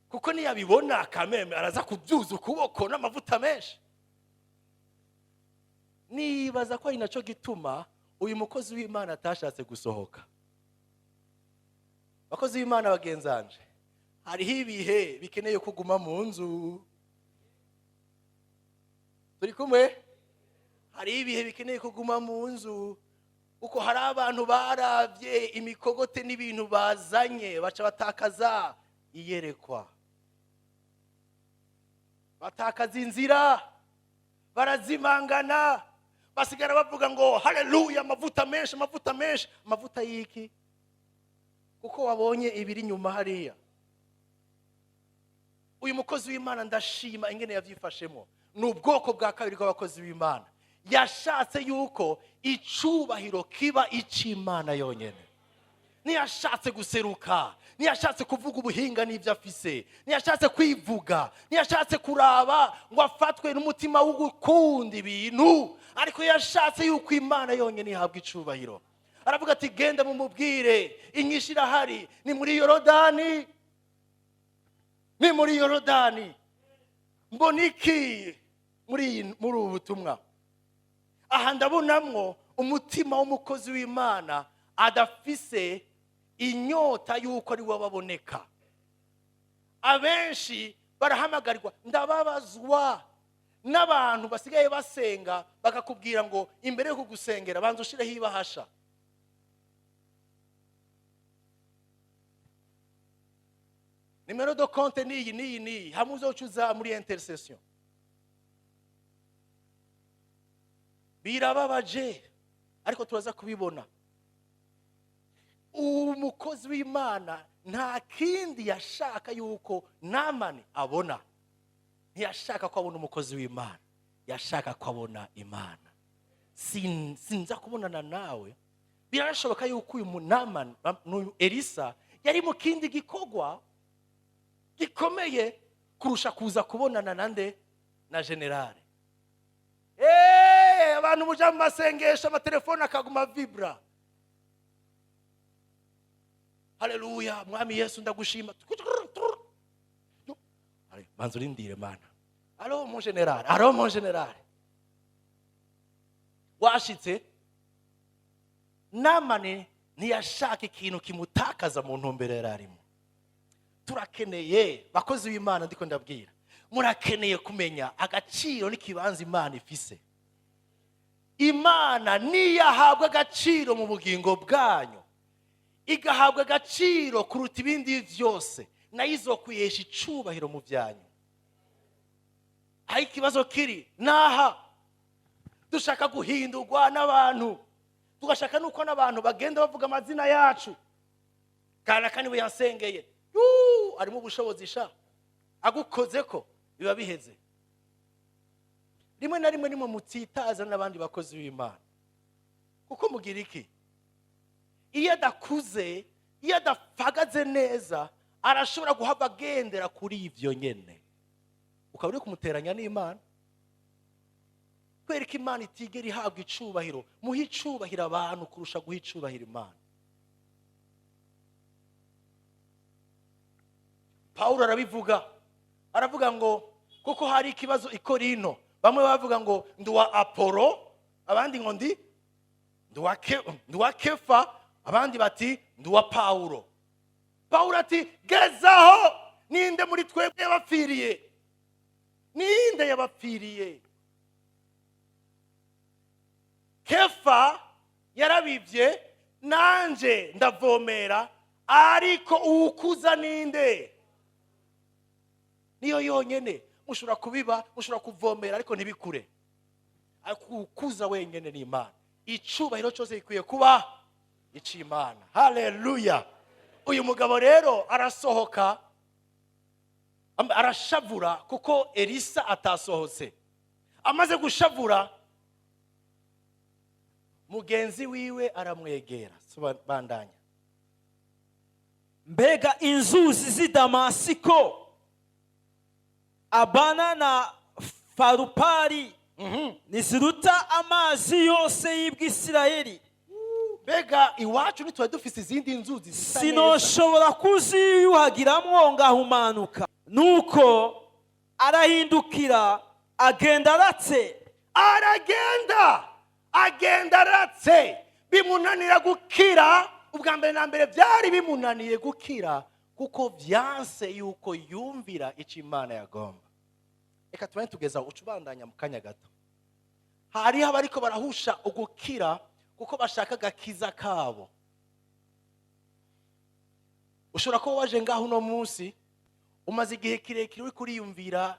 kuko niyabibona akameme araza kubyuza ukuboko n'amavuta menshi. Nibaza ko inaco gituma uyu mukozi w'Imana atashatse gusohoka. Bakozi w'Imana bagenzanje, hariho ibihe bikeneye kuguma mu nzu. Turi kumwe? Hariho ibihe bikeneye kuguma mu nzu, uko hari abantu baravye imikogote n'ibintu bazanye baca batakaza iyerekwa, batakaza inzira, barazimangana, basigara bavuga ngo haleluya, amavuta menshi, amavuta menshi. Amavuta yiki? Kuko wabonye ibiri nyuma hariya. Uyu mukozi w'Imana ndashima ingene yavyifashemo. N'ubwoko bwa kabiri bw'abakozi b'Imana. Yashatse yuko icubahiro kiba ic'Imana yonyene. Ntiyashatse guseruka, ntiyashatse kuvuga ubuhinga n'ivyo afise, ntiyashatse kwivuga, ntiyashatse kuraba ngo afatwe n'umutima wo gukunda ibintu, ariko yashatse yuko Imana yonyene ihabwa icubahiro. Aravuga ati genda mumubwire inyishira hari ni muri Yorodani, ni muri Yorodani. Mboniki muri ubutumwa aha ndabonamwo umutima w'umukozi w'Imana adafise inyota yuko ari wababoneka. Abenshi barahamagarirwa, ndababazwa n'abantu basigaye basenga bakakubwira ngo imbere yo kugusengera banza ushireho ibahasha. Numero de compte niyi hamwe uzocuza muri intercession. Birababaje ariko turaza kubibona. Umukozi w'Imana nta kindi yashaka yuko Namani abona. Ntiyashaka ko abona umukozi w'Imana, yashaka ko abona Imana. Sinza kubonana nawe, birashoboka yuko uyu Namani n'uyu Elisa yari mu kindi gikogwa gikomeye kurusha kuza kubonana nande na generale. Abantu muja mu masengesho amatelefone akaguma vibra. Haleluya, mwami Yesu ndagushima. Banza urindire mana. Alo mon generale, alo mon generale. Washitse Namani ntiyashaka ikintu kimutakaza mu ntumbero yararimo. Turakeneye bakozi b'Imana, ndiko ndabwira, murakeneye kumenya agaciro n'ikibanza Imana ifise. Imana niyahabwa agaciro mu bugingo bwanyu, igahabwa agaciro kuruta ibindi byose, nayo izokwihesha icubahiro mu byanyu. Aho ikibazo kiri naha dushaka guhindurwa n'abantu, tugashaka nuko n'abantu bagenda bavuga amazina yacu. Kana kaniwe yansengeye, arimo ubushobozi sha agukoze ko biba biheze. Rimwe na rimwe nimwe mutitaza n'abandi bakozi b'Imana, kuko mugira iki? Iyo adakuze, iyo adafagaze neza, arashobora guhava agendera kuri ivyo nyene, ukaba uri kumuteranya n'Imana. Kwereka Imana itigera ihabwa icubahiro, muha icubahiro abantu kurusha guha icubahiro Imana. Paulo arabivuga, aravuga ngo kuko hari ikibazo i Korinto, bamwe bavuga ngo nduwa Apolo, abandi ngo nduwa Kefa, abandi bati nduwa Paulo. Paulo ati gezaho, ninde muri twebwe yabapfiriye? Ninde yabapfiriye? Kefa yarabivye, nanje ndavomera, ariko ukuza ninde? Niyo yonyene mushobora kubiba, mushobora kuvomera ariko ntibikure. Ariko ukuza wenyene ni Imana. Icubahiro cyose gikwiye kuba ic'Imana. Haleluya. uyu mugabo rero arasohoka arashavura kuko Elisa atasohotse. Amaze gushavura mugenzi wiwe aramwegera. Bandanya. Mbega inzuzi z'i Damasiko Abana na Farupari niziruta amazi yose y'Ibwisirayeli. Mbega iwacu nitwa dufise izindi nzuzi zisa neza. Sinoshobora kuziyuhagiramwo ngahumanuka. Nuko arahindukira agenda aratse. Agenda aratse. Bimunanira gukira. Ubwa mbere na mbere byari bimunaniye gukira kuko byanse yuko yumvira icyo Imana yagomba. Eka tubane tugeza ucubandanya mu kanya gato. Hariho abariko barahusha ugukira kuko bashaka gakiza kabo. Ushobora ko waje ngaho no munsi umaze igihe kirekire uri kuriyumvira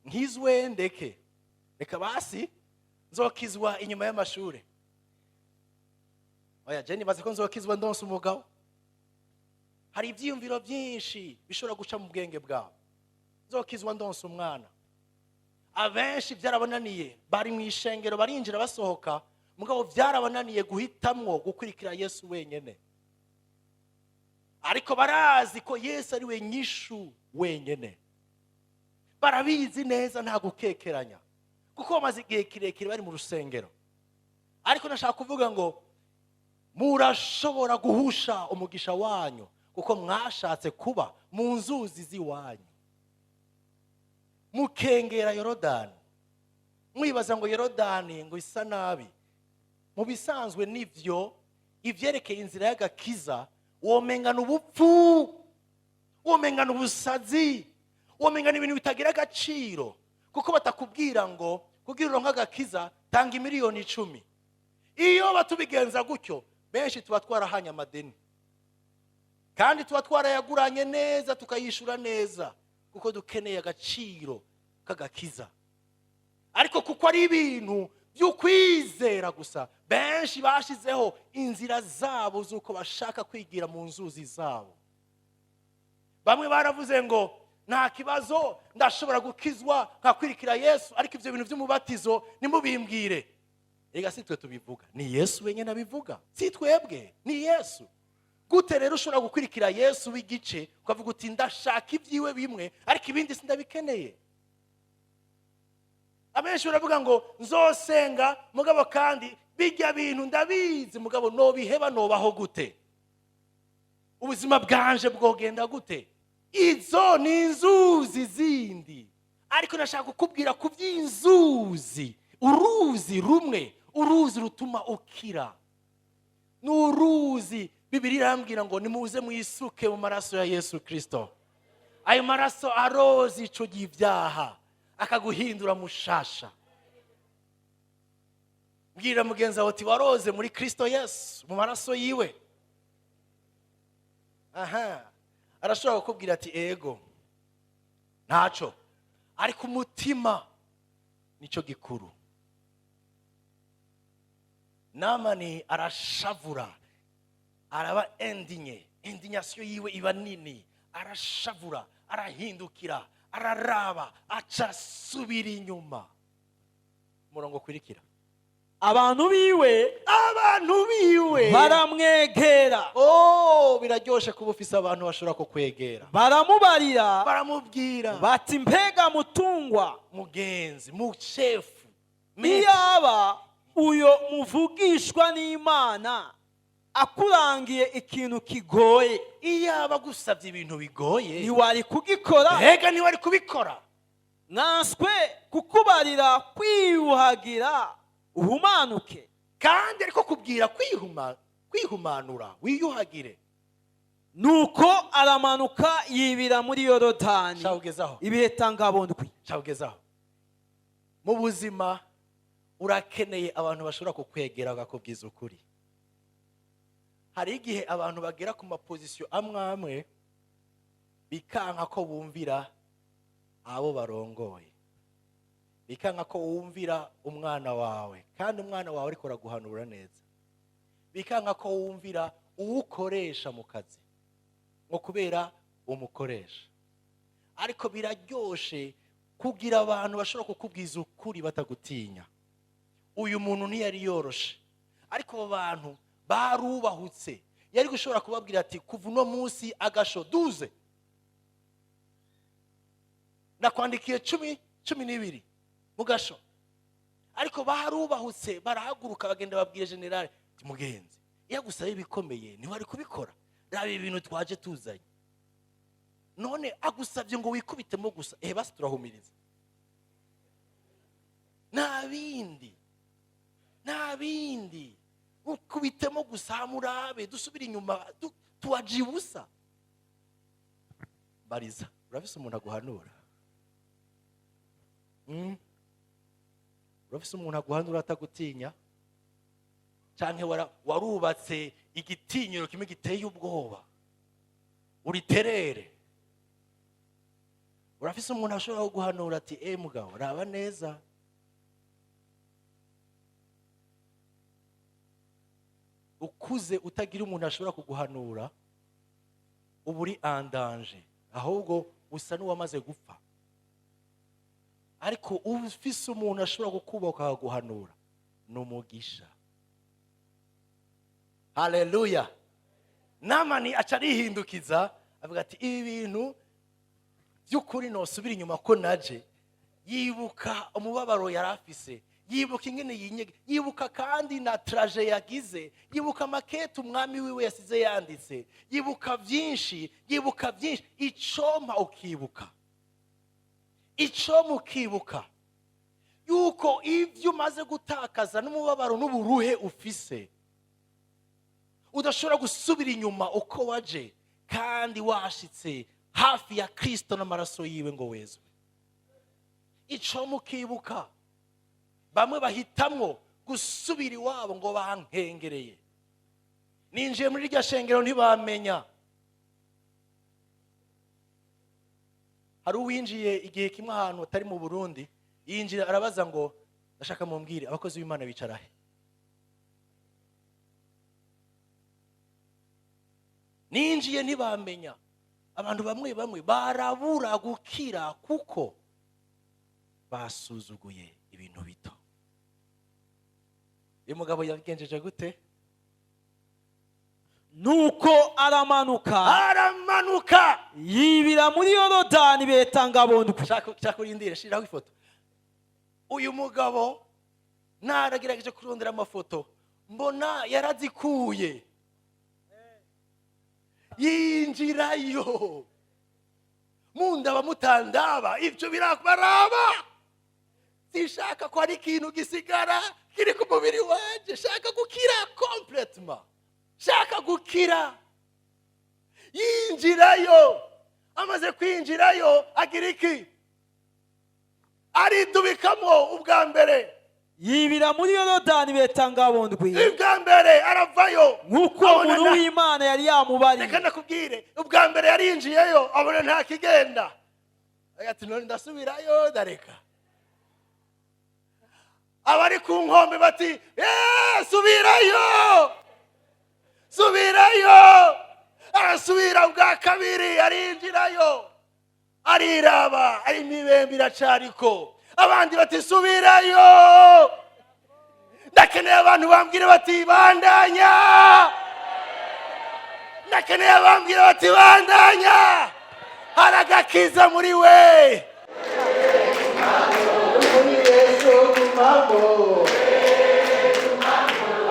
nkizwe ndeke. Reka basi nzokizwa inyuma y'amashure. Oya Jenny baze ko nzokizwa ndonse umugabo. Hari ibyiyumviro byinshi bishobora guca mu bwenge bwawe. Nzokizwa ndonse umwana. Abenshi byarabonaniye bari mu ishengero barinjira basohoka mugabo byarabananiye guhitamwo gukurikira Yesu wenyene. Ariko barazi ko Yesu ari we nyishu wenyene. Barabizi neza nta gukekeranya kuko bamaze igihe kirekire bari mu rusengero. Ariko nashaka kuvuga ngo murashobora guhusha umugisha wanyu kuko mwashatse kuba mu nzuzi ziwanyu. Mukengera Yorodani. Mwibaza ngo Yorodani ngo isa nabi. Mu bisanzwe nivyo ivyerekeye inzira y'agakiza womengana ubupfu, womengana ubusazi, womengana ibintu bitagira agaciro kuko batakubwira ngo kugira uronka agakiza tanga imiliyoni 10. Iyo batubigenza gutyo benshi tuba twarahanye amadeni kandi tuba twarayaguranye neza tukayishura neza kuko dukeneye agaciro kagakiza. Ariko kuko ari ibintu by'ukwizera gusa benshi bashizeho inzira zabo zuko bashaka kwigira mu nzuzi zabo. Bamwe baravuze ngo nta kibazo ndashobora gukizwa nkakwirikira Yesu ariko ivyo bintu by'umubatizo nimubimbwire. Ega si twe tubivuga, ni Yesu wenyene abivuga, si twebwe, ni Yesu. Gute rero ushobora gukwirikira Yesu w'igice ukavuga uti ndashaka ibyiwe bimwe ariko ibindi sindabikeneye. Abenshi baravuga ngo nzosenga mugabo kandi bijya bintu ndabizi mugabo no biheba nobaho gute? Ubuzima bwanje bwogenda gute? Izo ni inzuzi zindi. Ariko nashaka kukubwira ku by'inzuzi. Uruzi rumwe, uruzi rutuma ukira. N'uruzi Bibiliya irambwira ngo nimuze mwisuke mu maraso ya Yesu Kristo. Ayo maraso arozi ico givyaha akaguhindura mushasha. Bwira mugenza wawe waroze muri Kristo Yesu mu maraso yiwe. Arashobora kukubwira ati ego ntaco ariko umutima nico gikuru. Namani arashavura araba indignation yiwe iba nini, arashavura arahindukira araraba aca subira inyuma. Murongo kwirikira abantu biwe baramwegera. Biraryoshe kuba ufise abantu bashobora kukwegera. Baramubarira baramubwira bati mbega mutungwa mugenzi mu chefu iyaba uyo muvugishwa n'Imana akurangiye ikintu kigoye, iyaba gusabye ibintu bigoye ntiwari kugikora. Mbega ntiwari kubikora. Nanswe kukubarira kwiyuhagira uhumanuke. Kandi ariko kubwira kwihumanura wiyuhagire. Nuko aramanuka yibira muri Yorodani. Shawugezaho Ibiheta ndwi. Shawugezaho mu buzima urakeneye abantu bashobora kukwegera bakakubwiza ukuri. Hari igihe abantu bagera ku maposition amwe bikanka ko bumvira abo barongoye, bikanka ko wumvira umwana wawe kandi umwana wawe ariko araguhanura neza, bikanka ko wumvira uwukoresha mu kazi, ngo kubera umukoresha. Ariko biraryoshe kugira abantu bashobora kukubwiza ukuri batagutinya. Uyu muntu ntiyari yoroshe, ariko abo bantu barubahutse. Yari gushobora kubabwira ati kuva uno munsi agasho 12 nakwandikiye 12 mu gasho. Ariko barubahutse barahaguruka bagenda babwiye generale ati mugenzi iyo gusaba ibikomeye ni wari kubikora, raba ibintu twaje tuzanye, none agusabye ngo wikubitemo gusa basi turahumiriza. Nta bindi ukubitemo gusa murabe dusubira inyuma tuwajibusa. Bariza urafise umuntu aguhanura? Urafise umuntu aguhanura atagutinya? Canke warubatse igitinyiro kimwe giteye ubwoba uriterere? Urafise umuntu ashobora kuguhanura ati mugabo raba neza? Ukuze utagira umuntu ashobora kuguhanura uba uri andanje, ahubwo usa n'uwamaze gupfa. Ariko ufise umuntu ashobora kukuboka akaguhanura n'umugisha. Haleluya. Namani aca arihindukiza avuga ati ibi bintu by'ukuri nosubira inyuma ko naje. Yibuka umubabaro yarafise, yibuka ingene yinyege, yibuka kandi na traje yagize, yibuka makete umwami wiwe yasize yanditse, yibuka byinshi icoma ukibuka. Icoma ukibuka yuko ivyo umaze gutakaza n'umubabaro n'uburuhe ufise udashobora gusubira inyuma uko waje, kandi washitse hafi ya Kristo n'amaraso yiwe ngo wezwe. Icoma ukibuka. Bamwe bahitamwo gusubira iwabo ngo bankengereye. Ninjiye muri rya shengero ntibamenya. Hari uwinjiye igihe kimwe ahantu atari mu Burundi, yinjira arabaza ngo ndashaka mumbwire abakozi b'Imana bicara he? Ninjiye ntibamenya. Abantu bamwe barabura gukira kuko basuzuguye ibintu bito. Uyu mugabo yagenjeje gute? Nuko aramanuka yibira muri Yorodani betanga bondwe. Cyakurindire shiraho ifoto. Uyu mugabo naragerageje kurondera amafoto mbona yarazikuye. Yinjirayo munda bamutandaba ivyo birabaraba. Sishaka ko ari ikintu gisigara kiri ku mubiri wanje, shaka gukira complètement. Shaka gukira. Yinjirayo, amaze kwinjirayo agira iki? Aridubikamo ubwa mbere. Yibira muri Yorodani betanga bondwe. Ubwa mbere aravayo nkuko umuntu w'Imana yari yamubari. Reka nakubwire, ubwa mbere yarinjiyeyo abona nta kigenda. Ati none ndasubirayo dareka. Abari ku nkombe bati subirayo. Arasubira ubwa kabiri arinjirayo. Ariraba ari mibembe iracariko. Abandi bati subirayo. Ndakeneye abantu bambwira bati bandanya. Ndakeneye abambwira bati bandanya. Haragakiza muri we. Muri Yesu gumamo.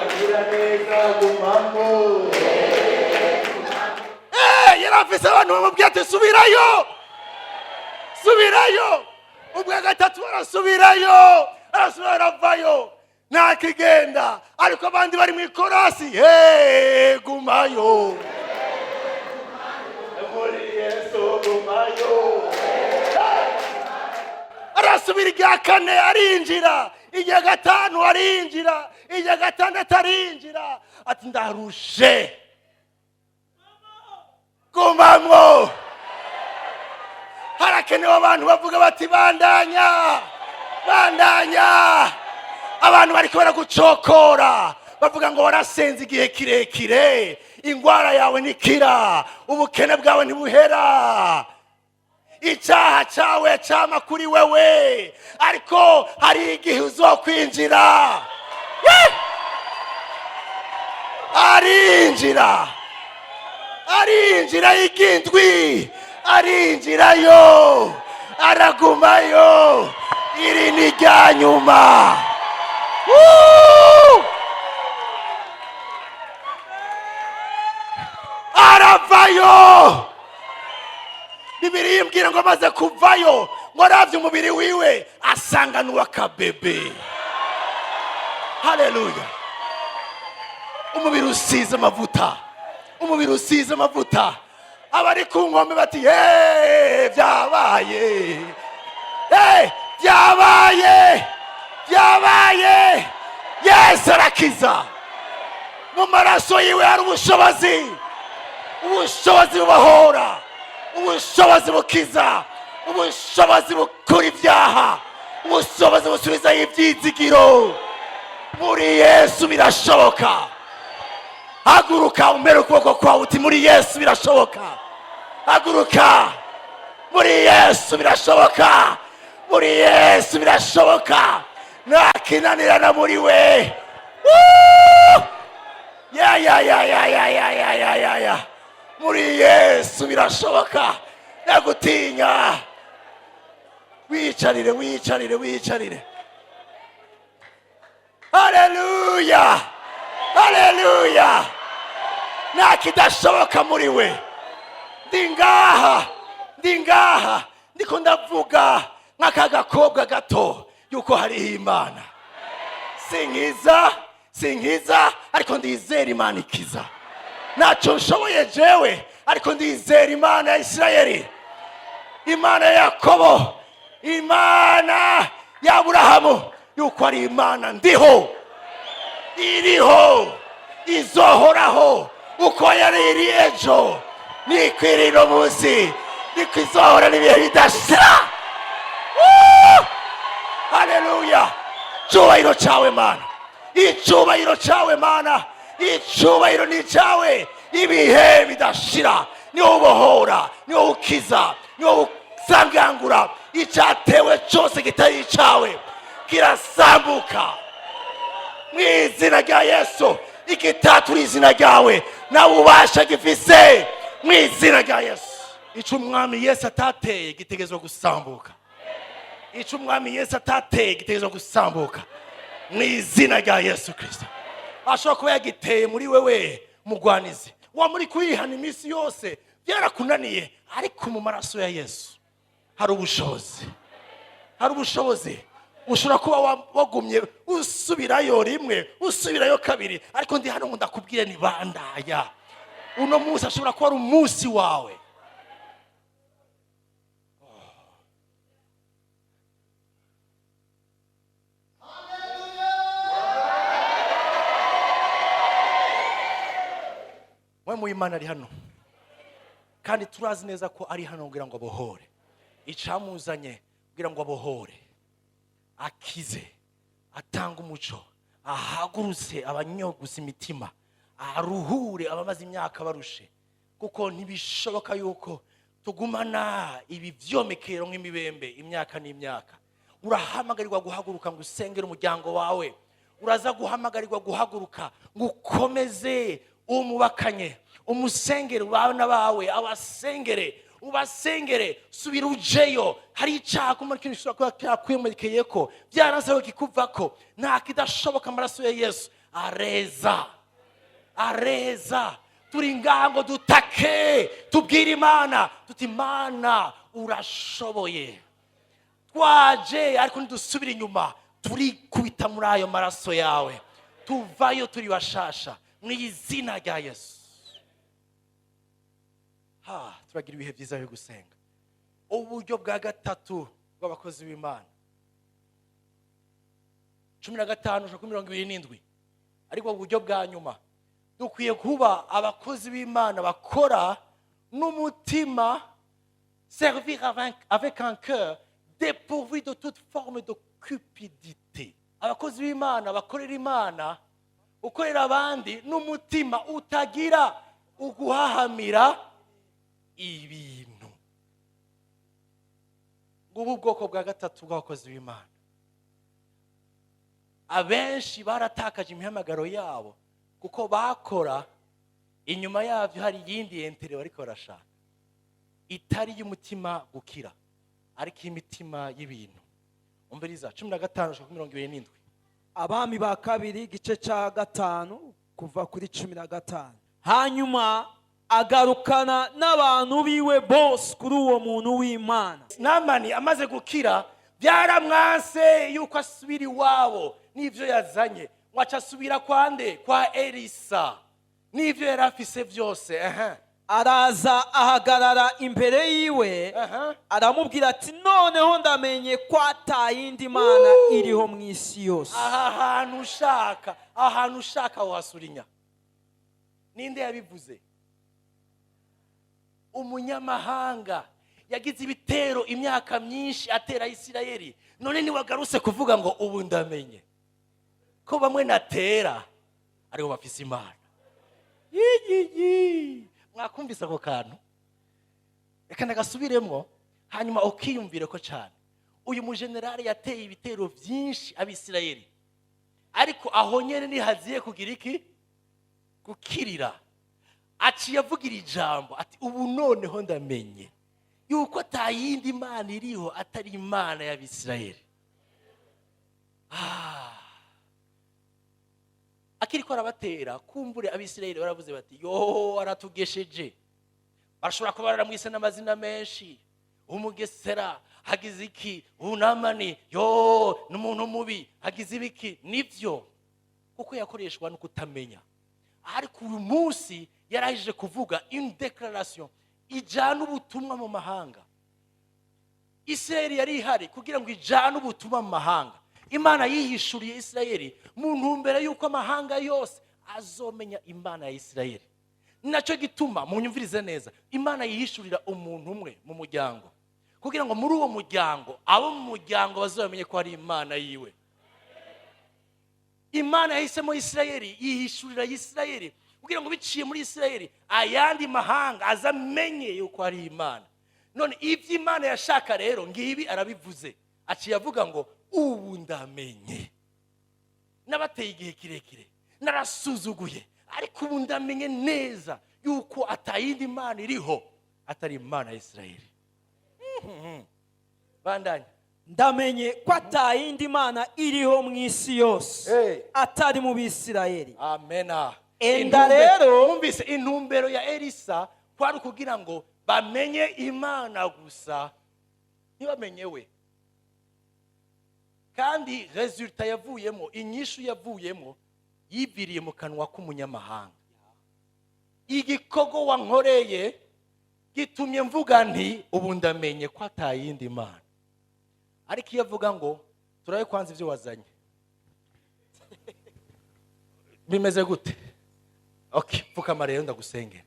Agira neza gumamo. Yarafise abantu bamubwira ati subirayo. Ubwa gatatu arasubirayo. Aravayo. Nta kigenda. Ariko abandi bari mu ikorasi. Gumayo. Muri Yesu gumayo. Arasubira irya kane arinjira. Irya gatanu arinjira. Irya gatandatu arinjira. Ati ndarushe. Gumamwo. Harakenewe abantu bavuga bati bandanya. Abantu bariko baragucokora bavuga ngo warasenze igihe kirekire, ingwara yawe nikira, ubukene bwawe ntibuhera, icyaha cyawe cyama kuri wewe, ariko hari igihe uzokwinjira. arinjira y'igindwi, arinjirayo, aragumayo, iri ni rya nyuma. Aravayo. Bibiliya imbwira ngo amaze kuvayo, ngo aravye umubiri wiwe asanga n'uwakabebe. Haleluya. Umubiri usize amavuta, umubiri usize amavuta. Abari ku ngombe bati byabaye, byabaye. Yesu arakiza. Mu maraso yiwe hari ubushobozi bubahora, ubushobozi bukiza, ubushobozi bukura ibyaha, ubushobozi busubizayo ibyizigiro. Muri Yesu birashoboka. Haguruka umere ukuboko kwawe uti muri Yesu birashoboka. Haguruka. Muri Yesu birashoboka. Muri Yesu birashoboka. Nakinanirana muri we. Ya. Muri Yesu birashoboka. Nagutinya. Wicarire. Haleluya. Nakidashoboka muri we. Ndingaha ndiko ndavuga nk'akagakobwa gato yuko hariho Imana. Sinkiza ariko ndizera Imana ikiza. Naco nshoboye jewe ariko ndizera Imana ya Isirayeli, Imana ya Yakobo, Imana ya Aburahamu, yuko ari Imana ndiho, iriho, izohoraho. Uko yari iri ejo niko iri no munsi, niko izohora n'ibihe bidashira. Haleluya. Icyubahiro cyawe Mana, icyubahiro cyawe Mana, icyubahiro ni cyawe ibihe bidashira. Niwo ubohora, niwo ukiza, niwo usangangura. Icyatewe cyose kitari cyawe kirasambuka mu izina rya Yesu. Igitatura izina ryawe nawe ubasha gifise mu izina rya Yesu. Ico umwami Yesu atateye gitegerezwa gusambuka. Ico umwami Yesu atateye gitegerezwa gusambuka mu izina rya Yesu Kristo. Ashobora kuba yagiteye muri wewe mugwanizi, wa muri kwihana iminsi yose byarakunaniye, ariko mu maraso ya Yesu hari ubushobozi. Ushobora kuba wagumye usubirayo rimwe, usubirayo kabiri, ariko ndi hano ngo ndakubwire ni bandaya. Uno munsi ashobora kuba ari umunsi wawe. Mwe mu Imana ari hano, kandi turazi neza ko ari hano kugira ngo abohore. Icamuzanye kugira ngo abohore, akize, atanga umuco, ahagurutse abanyoguza imitima, aruhure abamaze imyaka barushe. Kuko ntibishoboka yuko tugumana ibi vyomekero nk'imibembe imyaka n'imyaka. Urahamagarirwa guhaguruka ngo usengere umuryango wawe. Uraza guhamagarirwa guhaguruka ngo ukomeze umubakanye, umusengere abana bawe, ubasengere, subira ujeyo. Hari icyaha kumara kintu ushobora kuba cyakwiyerekeye ko byarasaho kikuvako, nta kidashoboka. Amaraso ya Yesu areza. Turi ngaha ngo dutake, tubwire Imana tuti Imana urashoboye. Twaje ariko ntidusubire inyuma, turi kubita muri ayo maraso yawe, tuvayo turi bashasha mu izina rya Yesu. Turagira ibihe byiza byo gusenga. Uburyo bwa gatatu bw'abakozi b'Imana 15-27, ariko uburyo bwa nyuma dukwiye kuba abakozi b'Imana bakora n'umutima, servir avec un cœur dépourvu de toute forme de cupidité. Abakozi b'Imana bakorera Imana, ukorera abandi n'umutima utagira uguhahamira ibintu. Ngubu bwoko bwa gatatu bw'abakozi b'Imana. Abenshi baratakaje imihamagaro yabo kuko bakora inyuma yavyo hari yindi entere bariko barashaka, itari y'umutima gukira ariko imitima y'ibintu. Umberiza 15:27. Abami ba kabiri gice ca 5 kuva kuri 15. Hanyuma agarukana n'abantu biwe bose kuri uwo muntu w'Imana. Namani amaze gukira byaramwanse yuko asubira iwabo n'ivyo yazanye, waca asubira kwande kwa Elisa n'ivyo yarafise byose. Araza ahagarara imbere yiwe, aramubwira ati noneho ndamenye ko atayindi mana iriho mu isi yose. ahantu ushaka wasurinya. Ninde yabivuze? Umunyamahanga yagize ibitero imyaka myinshi atera Isirayeli, none ni wagarutse kuvuga ngo ubu ndamenye ko bamwe natera ariho bafise Imana. Mwakumvise ako kantu? Reka nagasubiremwo hanyuma ukiyumvire ko cyane. Uyu mujenerali yateye ibitero byinshi abisirayeli, ariko aho nyene nihaziye kugira iki? Gukirira. Aciye avugira ijambo ati ubu noneho ndamenye yuko atayindi Imana iriho atari Imana y'Abisirayeli. Akiriko arabatera kumbure Abisirayeli baravuze bati yo aratugesheje. Barashobora kuba baramwise n'amazina menshi, umugesera hagize iki, unamani yo n'umuntu mubi hagize ibiki. Nivyo kuko yakoreshwa no kutamenya. Ariko uyu munsi yarahije kuvuga une déclaration ijana ubutumwa mu mahanga. Isirayeli yari ihari kugira ngo ijana ubutumwa mu mahanga. Imana yihishuriye Isirayeli mu ntumbero yuko amahanga yose azomenya Imana ya Isirayeli. Naco gituma munyumvirize neza, Imana yihishurira umuntu umwe mu muryango kugira ngo muri uwo muryango abo mu muryango bazamenye ko ari Imana yiwe. Imana yahisemo Isirayeli, yihishurira Isirayeli kugira ngo biciye muri Isirayeli ayandi mahanga azamenye yuko ari Imana. None ivyo Imana yashaka rero ngibi arabivuze, aciye avuga ngo ubu ndamenye. Nabateye igihe kirekire narasuzuguye, ariko ubu ndamenye neza yuko atayindi Imana iriho atari Imana ya Isirayeli. Bandanya. Ndamenye ko atayindi Mana iriho mu isi yose atari mu Bisirayeli. Amena. Enda rero mwumvise intumbero ya Elisa kwari kugira ngo bamenye Imana gusa, ntibamenye we. Kandi resulta yavuyemo, inyishu yavuyemo yibiriye mu kanwa k'umunyamahanga. Igikogo wankoreye gitumye mvuga nti ubu ndamenye ko atayindi Imana. Ariko iyo avuga ngo turaye kwanza ivyo wazanye bimeze gute? Okay, pfukama rero ndagusengera.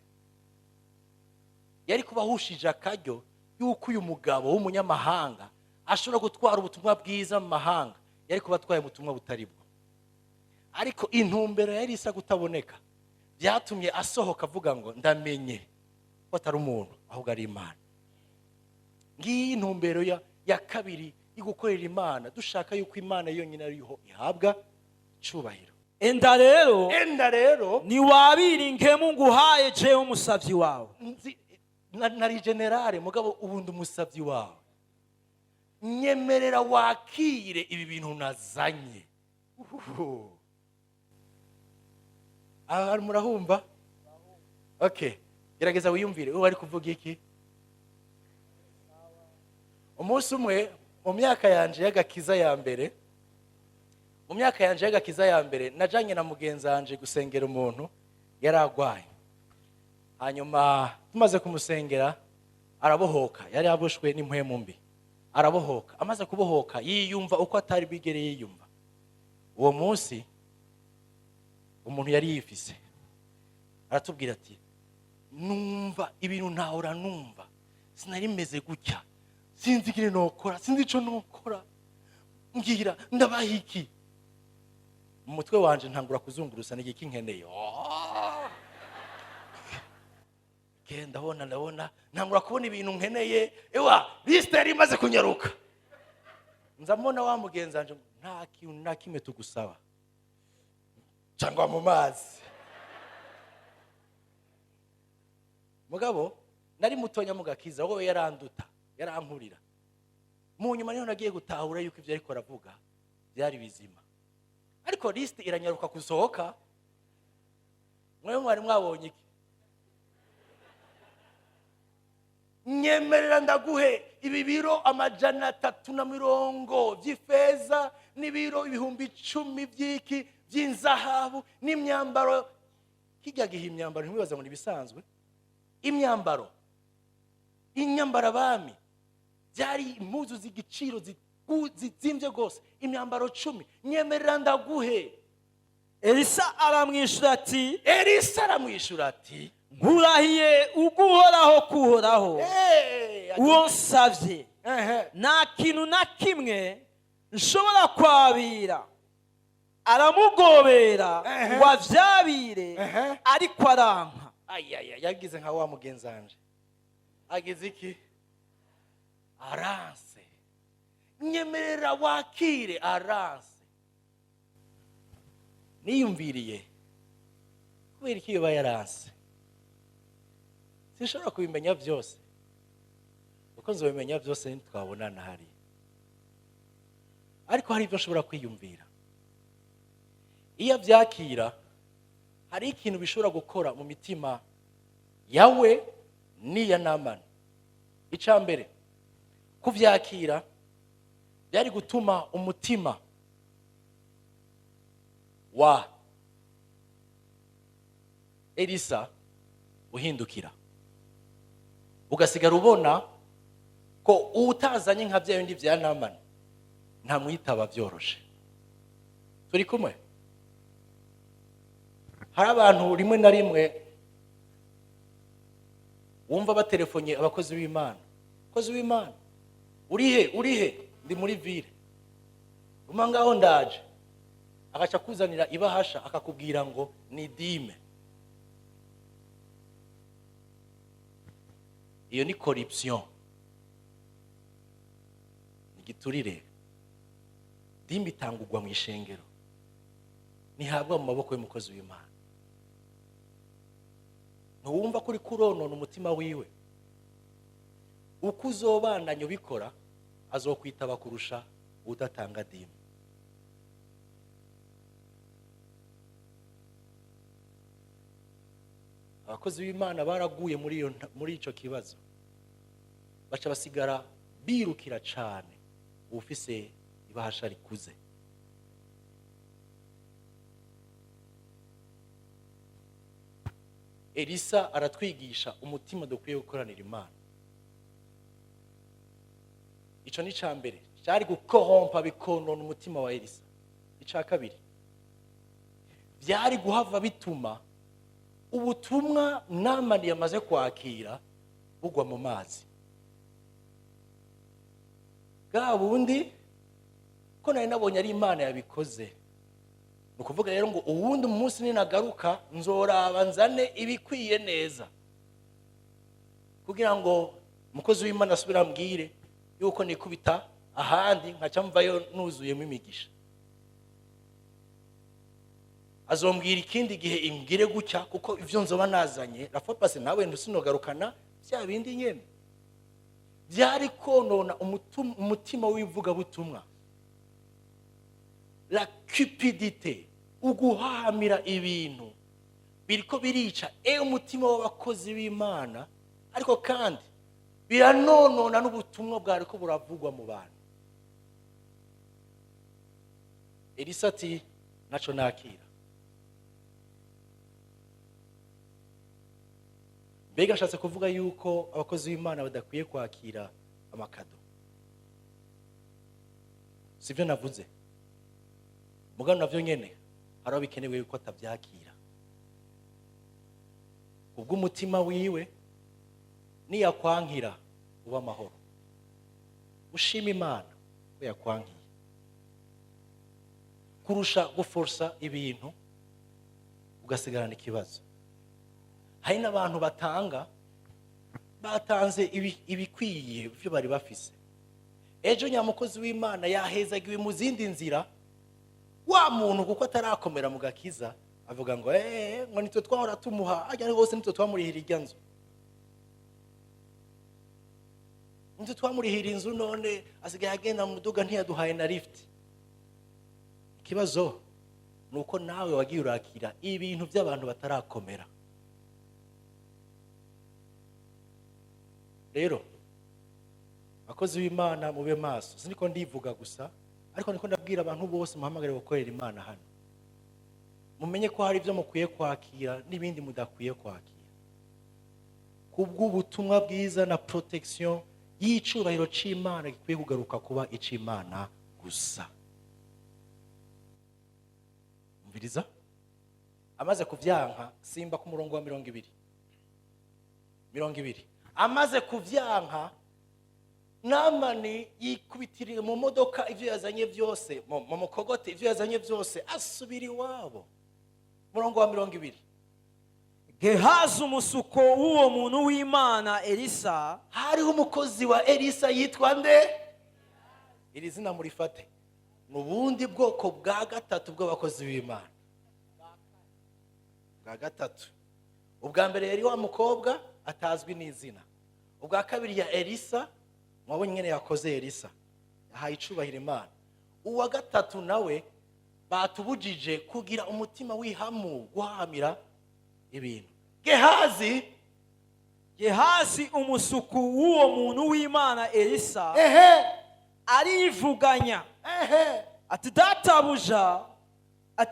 Yari kubahushije akaryo yuko uyu mugabo w'umunyamahanga ashobora gutwara ubutumwa bwiza mu mahanga, yari kubatwaye ubutumwa butari bwo. Ariko intumbero yari isa gutaboneka byatumye asohoka avuga ngo ndamenye ko atari umuntu ahubwo ari Imana. Ngiyi intumbero ya kabiri igukorera Imana, dushaka yuko Imana yonyine ariho ihabwa cyubahiro. Enda rero ni wabiringemu nguhaye jewe umusavyi wawe. Nari generale mugabo ubundi umusavyi wawe. Nyemerera wakire ibi bintu nazanye. Murahumva? Okay, gerageza wiyumvire uwo ari kuvuga iki. Umunsi umwe mu myaka yanje y'agakiza ya mbere, najanye na mugenzi wanje gusengera umuntu yaragwaye. Hanyuma tumaze kumusengera arabohoka, yari aboshwe n'impwemu mbi. Arabohoka, amaze kubohoka yiyumva uko atari bigere yiyumva. Uwo munsi umuntu yari yifise aratubwira ati numva ibintu ntahora numva, sinari meze gutya, sinzi ikiri nokora, sinzi ico nokora, ngira ndabahiki. Mu mutwe wanje ntangura kuzungurusa n'igiki nkeneye. genda ndabona ntangura kubona ibintu nkeneye ewa liste yari imaze kunyaruka nzamubona wa mugenzi wanje nta kintu na kimwe tugusaba cyangwa mu mazi mugabo nari mutonya mugakiza wowe yaranduta yarankurira mu nyuma niho nagiye gutahura yuko ivyo ariko aravuga byari bizima ariko liste iranyaruka kusohoka mwe mwari mwabonye iki nyemerera ndaguhe ibi biro 350 by'ifeza n'ibiro 10,000 by'iki by'inzahabu n'imyambaro kijya gihe imyambaro ntibibaza ngo nibisanzwe imyambaro abami byari impuzu z'igiciro zizimvye gose imyambaro 10 nyemerera ndaguhe Elisa aramwishura ati nkurahiye uguhoraho kuhoraho uwo nsavye nta kintu na kimwe nshobora kwabira aramugobera ngo avyabire ariko aranka yagize nka wa mugenzanje agize iki aranse nyemerera wakire aranse niyumviriye kubera iki yoba yaranse sinshobora kubimenya byose uko nzobimenya byose ntitwabonana hari ariko hari ibyo nshobora kwiyumvira iyo byakira hari ikintu bishobora gukora mu mitima yawe n'iya Namani icambere kuvyakira byari gutuma umutima wa Elisa uhindukira ugasigara ubona ko utazanye nka bya bindi bya Namani nta mwitaba byoroshe turi kumwe hari abantu rimwe na rimwe wumva batelefonye abakozi b'Imana urihe ndi muri ville umangaho ndaje agaca kuzanira ibahasha akakubwira ngo ni dime iyo ni corruption igiturire dime itangurwa mu ishengero ntihabwa mu maboko y'umukozi w'Imana ntuwumva kuri kuronona umutima wiwe uko uzobandanya ubikora azokwitaba kurusha udatanga dime abakozi b'Imana baraguye muri ico kibazo baca basigara birukira cane ufise ibahasha rikuze Elisa aratwigisha umutima dukwiye gukoranira Imana ico ni cambere cyari gukorompa bikonona umutima wa Elisa ica kabiri byari guhava bituma ubutumwa Namani yamaze kwakira bugwa mu mazi bwa bundi ko nari nabonye ari Imana yabikoze nukuvuga rero ngo uwundi umunsi ninagaruka nzoraba nzane ibikwiye neza kugira ngo umukozi w'Imana asubira ambwire yuko nikubita ahandi nkaca mvayo nuzuyemo imigisha azombwira ikindi gihe imbwire gucya kuko ivyo nzoba nazanye rafa pase nawe ndusinogarukana bya bindi nyene byari konona umutima w'ivuga butumwa la cupidité uguhamira ibintu biriko birica umutima w'abakozi b'Imana ariko kandi biranonona n'ubutumwa bwariko buravugwa mu bantu Elisa ati naco nakira mbega nshatse kuvuga yuko abakozi b'Imana badakwiye kwakira amakado sivyo navuze mugano navyo nyene haro bikenewe yuko atabyakira ubwo umutima wiwe niyakwankira uba amahoro ushima Imana ko yakwankiye kurusha guforsa ibintu ugasigarana ikibazo hari n'abantu batanga batanze ibikwiye byo bari bafise. Ejo nyamukozi w'Imana yahezagiwe mu zindi nzira, wa muntu kuko atarakomera mu gakiza avuga ngo ngo nitwe twahora tumuha ajya hose, nitwe twamurihira irya nzu, nitwe twamurihira inzu, none asigaye agenda mu muduga ntiyaduhaye na lift. Ikibazo nuko nawe wagiye urakira ibintu by'abantu batarakomera. Rero abakozi b'Imana mube maso, siniko ndivuga gusa, ariko niko ndabwira abantu bose muhamagare gukorera Imana hano. Mumenye ko hari ibyo mukwiye kwakira n'ibindi mudakwiye kwakira, kubw'ubutumwa bwiza na protection y'icubahiro c'Imana gikwiye kugaruka kuba ic'Imana gusa. Umviriza, amaze kuvyanka Simba ku murongo wa 200 amaze kuvyanka, Namani yikubitiriye mu modoka ivyo yazanye byose, mu mukogote ivyo yazanye byose, asubira iwabo. Murongo wa 200. Gehazi umusuko w'uwo muntu w'Imana Elisa, hariho umukozi wa Elisa yitwa nde? Iri zina murifate, nubundi bwoko bwa gatatu bw'abakozi b'Imana. Bwa gatatu. Ubwa mbere yari wa mukobwa atazwi n'izina. Ubwa kabiri ya Elisa, mwabonye nyene yakoze Elisa, yahaye icubahiro Imana. Uwa gatatu nawe batubujije kugira umutima wihamu guhamira ibintu. Gehazi umusuku w'uwo muntu w'Imana Elisa, arivuganya ati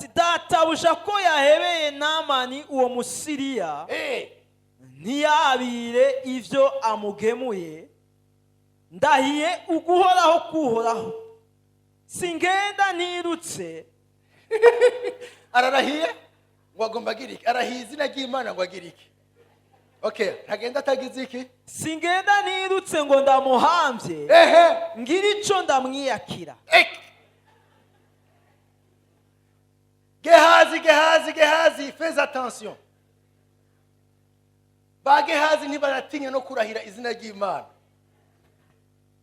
databuja ko yahebeye Namani uwo Musiriya, ntiyabire ivyo amugemuye, ndahiye uguhoraho kuhoraho, singenda nirutse. Ararahiye ngo agomba giriki, arahiye izina ry'Imana ngo agiriki. Okay, ntagenda atagize iki? Singenda nirutse ngo ndamuhamvye, ngira ico ndamwiyakira. Gehazi, fais attention. Ba Gehazi ntibaratinya no kurahira izina ry'Imana.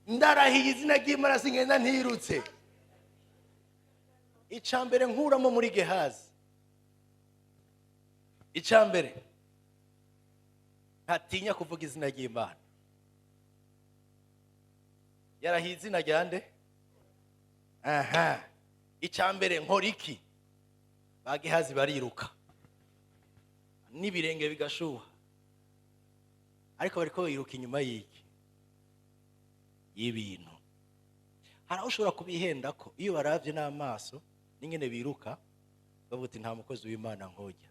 Ndarahiye izina ry'Imana singenda ntirutse. Icambere nkuramo muri Gehazi, icambere ntatinya kuvuga izina ry'Imana. Yarahiye izina ryande? Icambere nkora iki? Ba Gehazi bariruka n'ibirenge bigashuha, ariko bariko biruka inyuma y'ibintu. Hari aho ushobora kubihenda ko iyo baravye n'amaso n'ingene biruka bavuga nta mukozi w'Imana nkojya,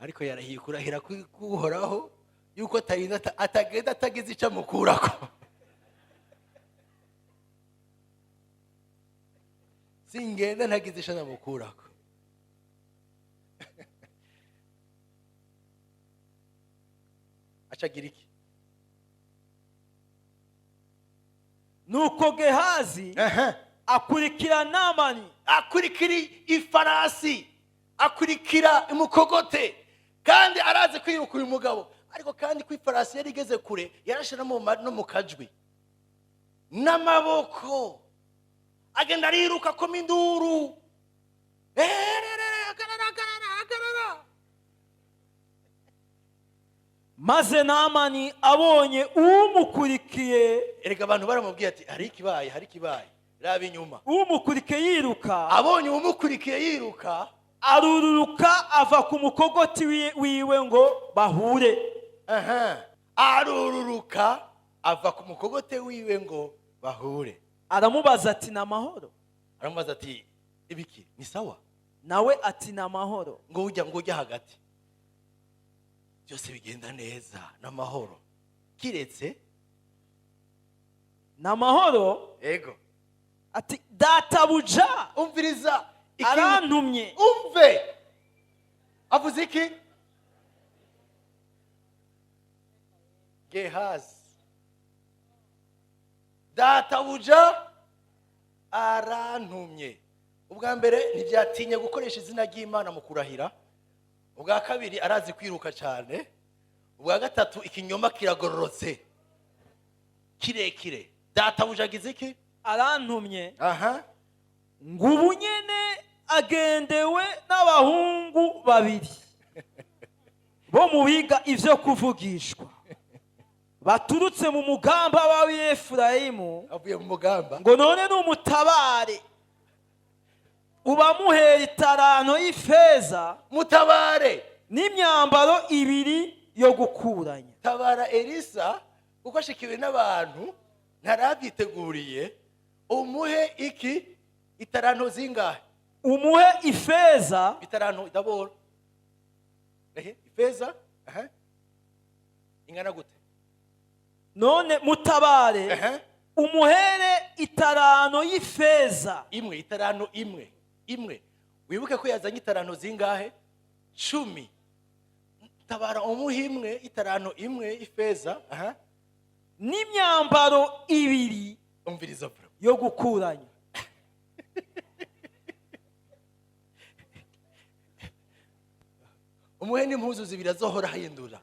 ariko yarahiye kurahira kuhoraho yuko atagenda atagize icyo amukurako. Singenda ntagize icyo amukurako. Acagira iki? Nuko Gehazi akurikira Namani, akurikira ifarasi, akurikira imukogote, kandi arazi kwirukura umugabo, ariko kandi ku ifarasi yari igeze kure yarashira no mu kajwi n'amaboko, agenda ariruka ko minduru. Agarara. Maze Namani abonye umukurikiye, erega abantu baramubwiye ati hari ikibaye, raba inyuma. Umukurikiye yiruka, abonye umukurikiye yiruka, arururuka ava ku mukogoti wiwe ngo bahure. Arururuka ava ku mukogote wiwe ngo bahure. Aramubaza ati namahoro? Aramubaza ati ibiki ni sawa? Nawe ati namahoro. Ngo ujya hagati, byose bigenda neza n'amahoro, kiretse namahoro. Ego ati databuja, umviriza arantumye. Umve avuze iki? Gehazi, databuja arantumye. Ubwa mbere ntibyatinya gukoresha izina ry'Imana mu kurahira. Ubwa kabiri arazi kwiruka cyane. ubwa gatatu ikinyoma kiragororotse kirekire. Databuja agize iki? arantumye Aha. ngo ubu nyene agendewe n'abahungu babiri bo mu biga ivyo kuvugishwa baturutse mu mugamba wa Efurayimu. Avuye mu mugamba. Ngo none n'umutabare ubamuhera itaranto y'ifeza Mutabare n'imyambaro ibiri yo gukuranya. tabara Elisa uko ashikiwe n'abantu ntarabyiteguriye. Umuhe iki? Itaranto zingahe? Umuhe ifeza Itaranto daboro. Ifeza ingana gute? none mutabare umuhere itaranto y'ifeza imwe. Itaranto imwe. Wibuke ko yazanye itaranto zingahe? 10. Tabara umuhe imwe, itaranto imwe ifeza n'imyambaro ibiri umviriza bro yo gukuranya. umuhe n'impuzu zibiri azohora ahindura.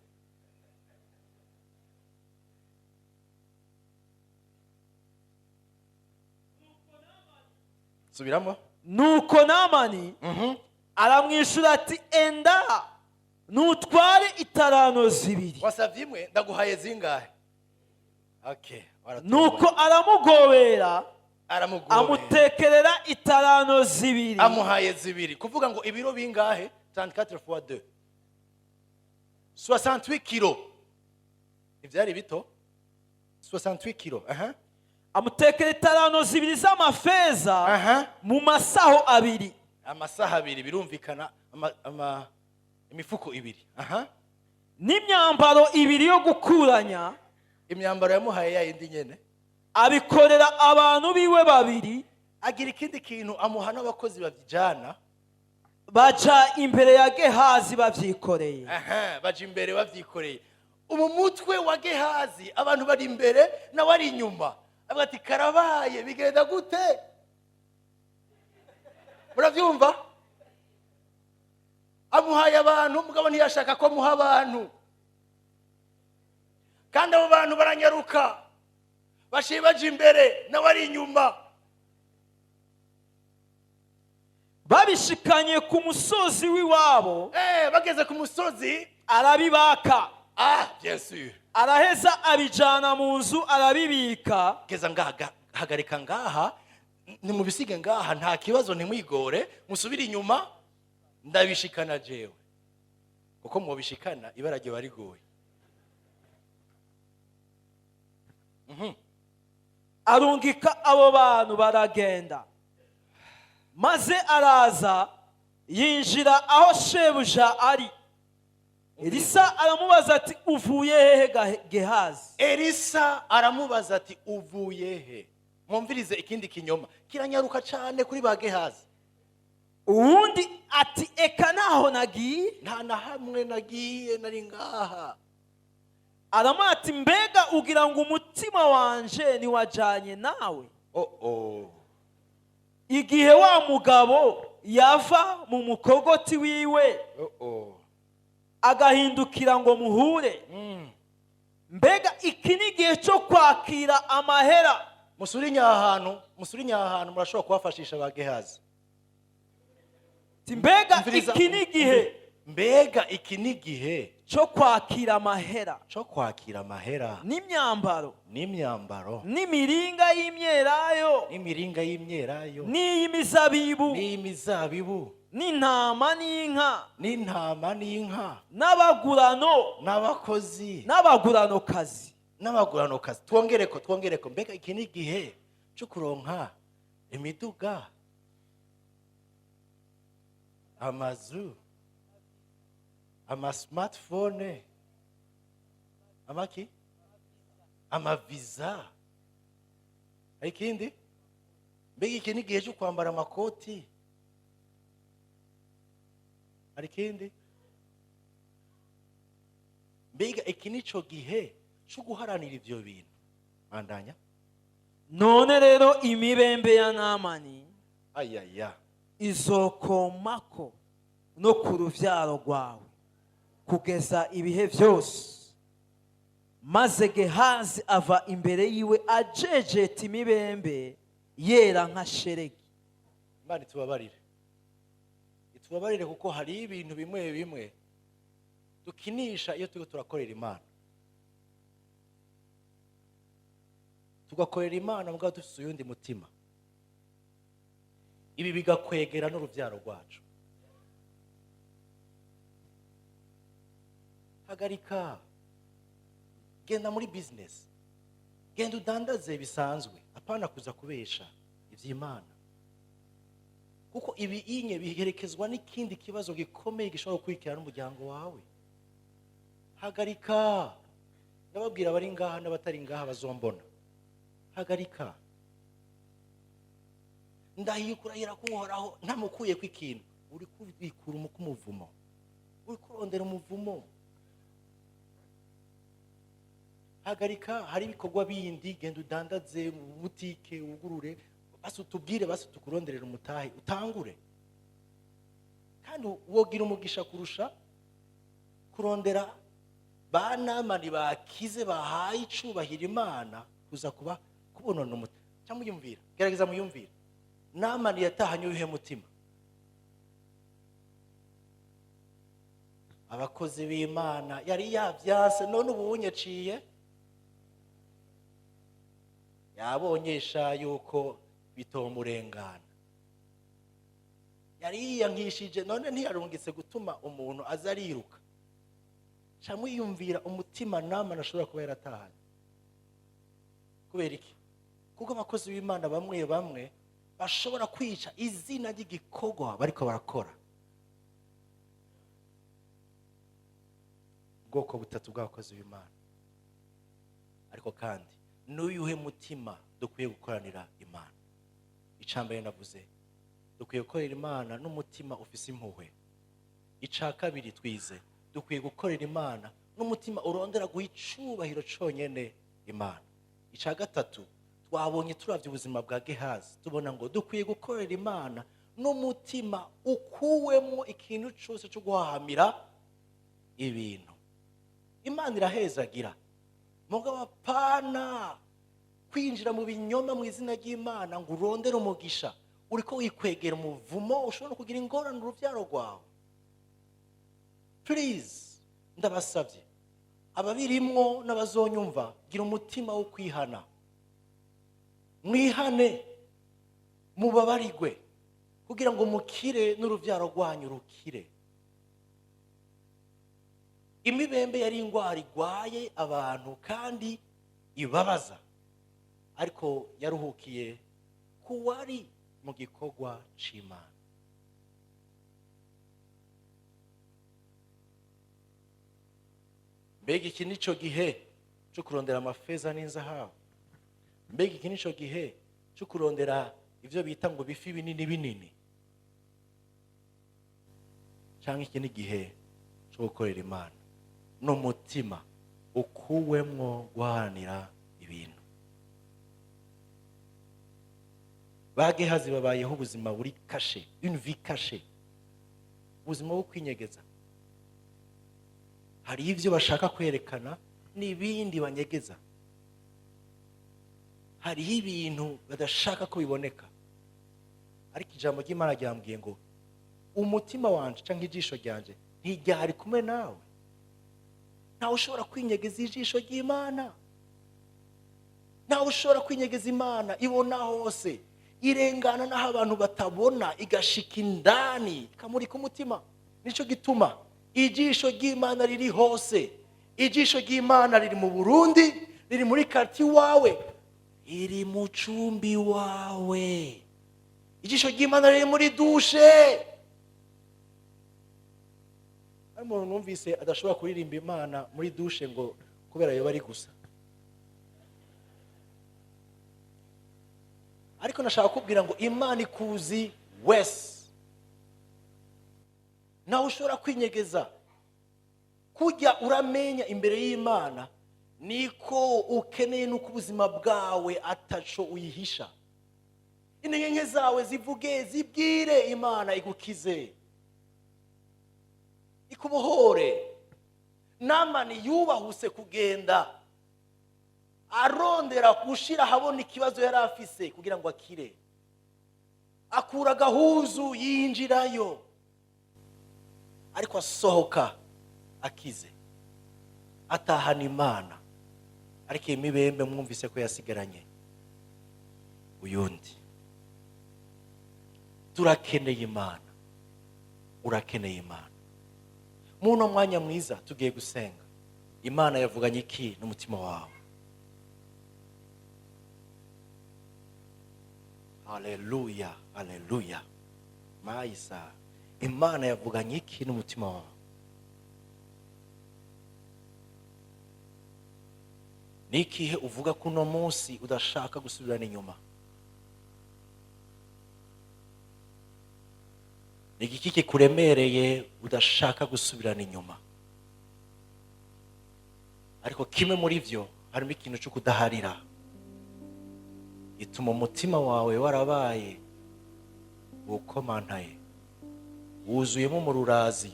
Subiramo. Nuko Namani aramwishura ati enda nutware itaranto zibiri. Wasavye imwe ndaguhaye zingahe? Okay. Nuko aramugobera amutekerera itaranto zibiri. Amuhaye zibiri. Kuvuga ngo ibiro bingahe? 34 fois 2. 68 kilo. Ivyari bito? 68 kilo. Amutekera itaranto zibiri z'amafeza mu masaho abiri. Amasaha abiri birumvikana imifuko ibiri. N'imyambaro ibiri yo gukuranya. Imyambaro yamuhaye yindi nyene. Abikorera abantu biwe babiri. Agira ikindi kintu amuha n'abakozi bavyijana. Baca imbere ya Gehazi bavyikoreye. Baje imbere bavyikoreye. Umumutwe wa Gehazi abantu bari imbere na wari inyuma. Abati karabaye bigenda gute? Muravyumva? Amuhaye abantu mugabo ntiyashaka ko muha abantu. Kandi abo bantu baranyaruka. Bashibaje imbere na wari inyuma. Babishikanye ku musozi w'iwabo. Bageze ku musozi arabibaka. Bien sûr. Araheza abijana mu nzu arabibika. Geza ngaha hagarika ngaha ni mubisige ngaha nta kibazo ntimwigore musubira inyuma ndabishikana jewe. Kuko mubishikana ibarage barigoye. Arungika abo bantu baragenda. Maze araza yinjira aho shebuja ari. Elisa aramubaza ati uvuye hehe Gehazi? Elisa aramubaza ati uvuye he? Mwumvirize ikindi kinyoma kiranyaruka cyane kuri ba Gehazi. Uwundi ati eka naho nagiye? Nta na hamwe nagiye nari ngaha. Aramati mbega ugira ngo umutima wanje ni wajanye nawe? Igihe wa mugabo yava mu mukogoti wiwe agahindukira ngo muhure. Mbega iki ni igihe cyo kwakira amahera. Musuri nyahantu murashobora kubafashisha ba Gehazi. Mbega iki ni igihe cyo kwakira amahera. N'imyambaro n'imiringa y'imyelayo n'iy'imizabibu n'intama n'inka n'abagurano n'abaguranokazi. Twongereko mbega iki ni igihe cyo kuronka imiduga, amazu, smartphone, amaviza. Ikindi mbega iki ni igihe cyo kwambara amakoti. Hari ikindi mbega iki ni cyo gihe cyo guharanira ivyo bintu. Bandanya. None rero imibembe ya Namani Ayaya izokomako no ku ruvyaro rwawe kugeza ibihe byose. maze Gehazi ava imbere yiwe ajejeta imibembe yera nka sheregi. Imana itubabarire kuko hari ibintu bimwe bimwe dukinisha iyo turiko turakorera Imana. Tugakorera Imana mugabo dufite uyundi mutima. Ibi bigakwegera n'uruvyaro rwacu. Hagarika. Genda muri business. Genda udandaze bisanzwe. Apana kuza kubesha ivy'Imana. Kuko ibi inye biherekezwa n'ikindi kibazo gikomeye gishobora kwikira n'umuryango wawe. Hagarika. Ndababwira abari ngaha n'abatari ngaha bazombona. Hagarika. Ndahiyukurahira kunkoraho ntamukuye kw'ikintu. Uri kubikura umuvumo. Uri kurondera umuvumo. Hagarika. Hari ibikorwa bindi, genda udandaze mu butike ugurure, basi utubwire, basi tukuronderera umutahe utangure. Kandi wogira umugisha kurusha kurondera banamani bakize bahaye icubahira Imana kuza kuba kubonona umutima. Cyangwa muyumvira, gerageza muyumvira. Namani yatahanye UYUHE mutima. Abakozi b'Imana yari yavyanse, none ubunyaciye yabonyesha yuko bitomurengana. Yari yiyankishije, none ntiyarungitse gutuma umuntu azariruka. Cyangwa yumvira umutima Namani ashobora kuba yaratahanye. Kubera iki? Kuko abakozi b'Imana bamwe bamwe bashobora kwica izina ry'igikorwa bariko barakora. Ubwoko butatu bw'abakozi b'Imana. Ariko kandi n'uyuhe mutima dukwiye gukoranira Imana. Icambere navuze, dukwiye gukorera Imana n'umutima ufise impuhwe. Ica kabiri twize, dukwiye gukorera Imana n'umutima urondera guha icubahiro conyene Imana. Ica gatatu, twabonye turavye ubuzima bwa Gehazi, tubona ngo dukwiye gukorera Imana n'umutima ukuwemo ikintu cyose cyo guhahamira ibintu. Imana irahezagira. Mugabo apana kwinjira mu binyoma mu izina ry'Imana ngo urondere umugisha. Uriko wikwegera umuvumo, ushobora kugira ingorane uruvyaro rwawe. Please, ndabasavye ababirimwo n'abazonyumva, gira umutima wo kwihana. Mwihane, mubabarigwe kugira ngo mukire n'uruvyaro rwanyu rukire. Imibembe yari ingwara igwaye abantu kandi ibabaza, ariko yaruhukiye kuwari mu gikorwa c'Imana. Mbega iki nico gihe cyo kurondera amafeza n'inzahabu? Mbega iki nico gihe cyo kurondera ivyo bita ngo bifi binini binini? Cyangwa iki ni gihe cyo gukorera Imana n'umutima ukuwemwo guharanira ibintu? Ba Gehazi babayeho ubuzima buri kashe, une vie cachée, ubuzima bwo kwinyegeza. Hari ivyo bashaka kwerekana n'ibindi banyegeza. Hari ibintu badashaka ko biboneka. Ariko ijambo ry'Imana ryambwiye ngo umutima wanje canke ijisho ryanje ntiryari kumwe nawe. Ntawe ushobora kwinyegeza ijisho ry'Imana. Ntawe ushobora kwinyegeza Imana ibona hose, irengana naho abantu batabona, igashika indani ikamurika umutima. Nico gituma ijisho ry'Imana riri hose. Ijisho ry'Imana riri mu Burundi, riri muri quartier wawe, iri mu cumbi wawe. Ijisho ry'Imana riri muri dushe. Umuntu numvise adashobora kuririmba Imana muri dushe ngo kubera yo bari gusa. Ariko nashaka kubwira ngo Imana ikuzi wese. Nawe ushobora kwinyegeza. Kujya uramenya imbere y'Imana niko ukeneye nuko ubuzima bwawe ataco uyihisha. Inenyenye zawe zivuge, zibwire Imana igukize, ikubohore. Namani yubahuse kugenda arondera gushira habona ikibazo yari afise kugira ngo akire. Akura agahuzu yinjirayo, ariko asohoka akize, atahana Imana. Ariko imibembe mwumvise ko yasigaranye uyundi. Turakeneye Imana, urakeneye Imana. Muno mwanya mwiza tugiye gusenga. Imana yavuganye iki n'umutima wawe? Haleluya, haleluya. Maisa, Imana yavuganye iki n'umutima wawe? Nikihe uvuga ko uno munsi udashaka gusubirana inyuma? Niki kikuremereye udashaka gusubirana inyuma? Ariko kimwe muri byo harimo ikintu cyo kudaharira. Ituma umutima wawe warabaye ukomantaye, wuzuyemo mu rurazi,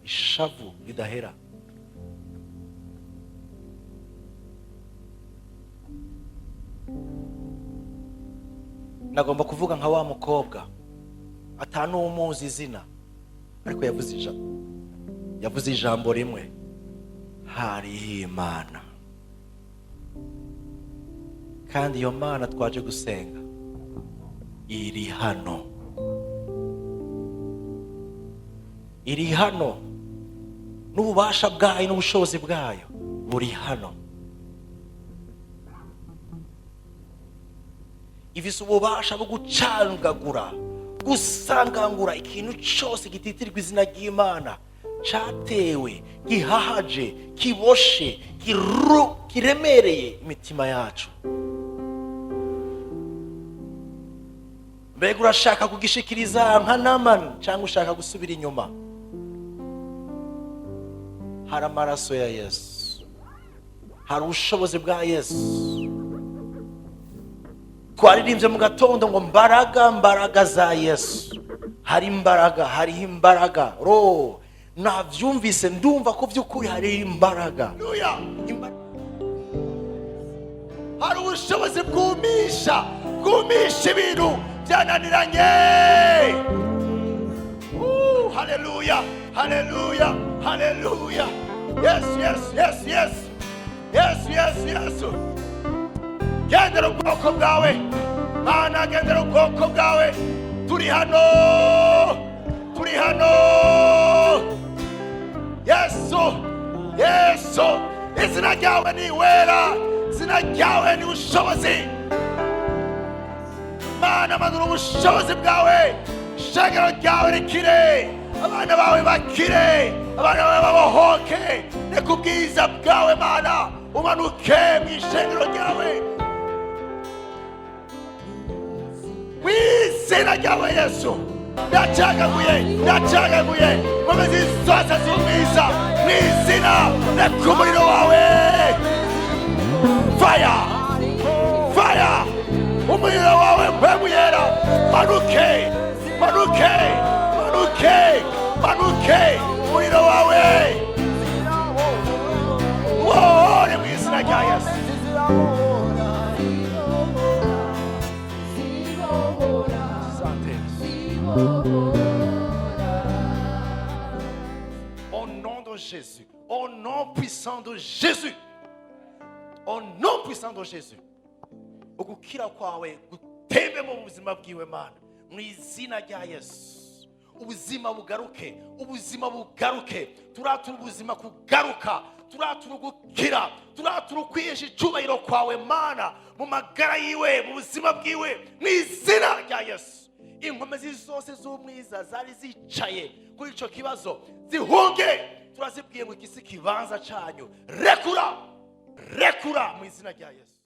ishavu ridahera. Nagomba kuvuga nka wa mukobwa atanu umuzi izina, ariko yavuze ijambo rimwe, hari Imana. Kandi iyo Mana twaje gusenga iri hano, iri hano, n'ububasha bwayo n'ubushobozi bwayo buri hano. Ifise ububasha bwo gucangagura, gusangangura ikintu cyose gititirwa izina ry'Imana, cyatewe, gihahaje, kiboshe, kiremereye imitima yacu. Mbega urashaka kugishikiriza nka Namani cyangwa ushaka gusubira inyuma? Hari amaraso ya Yesu, hari ubushobozi bwa Yesu. Twaririmbye mu gatondo ngo mbaraga za Yesu. Hari imbaraga, hariho imbaraga. Navyumvise ndumva ko by'ukuri hari imbaraga. Haleluya. Hari ubushobozi bwumisha ibintu byananiranye. Haleluya, haleluya, haleluya. Yes, yes, yes, yes. Yes, yes, yes. Gendera ubwoko bwawe Mana, gendera ubwoko bwawe. Turi hano, turi hano. Yesu, Yesu, izina ryawe ni wera, izina ryawe ni ubushobozi. Mana, manura ubushobozi bwawe, ishengero ryawe rikire, abana bawe bakire, abana bawe babohoke. Reka ubwiza bwawe Mana umanuke mu ishengero ryawe, wizina ryawe Yesu. Ndacagaguye nkomezi zose z'umwiza mwizina. Reka umuriro wawe, fire, fire, umuriro wawe mpemu yera, manuke, manuke, manuke, manuke, umuriro wawe wohore mu izina rya Yesu. Au nom de Jésus, au nom puissant de Jésus, au nom puissant de Jésus, ugukira kwawe gutembe mu buzima bwiwe Mana, mu izina rya Yesu. Ubuzima bugaruke, ubuzima bugaruke. Turatura ubuzima kugaruka, turatura gukira, turatura kwiyesha icyubahiro kwawe Mana mu magara yiwe, mu buzima bwiwe, mu izina rya Yesu. Inkomezi zose z'umwiza zari zicaye kuri ico kibazo zihunge. Turazibwiye ngo ikisi kibanza cyanyu, rekura, rekura mu izina rya Yesu.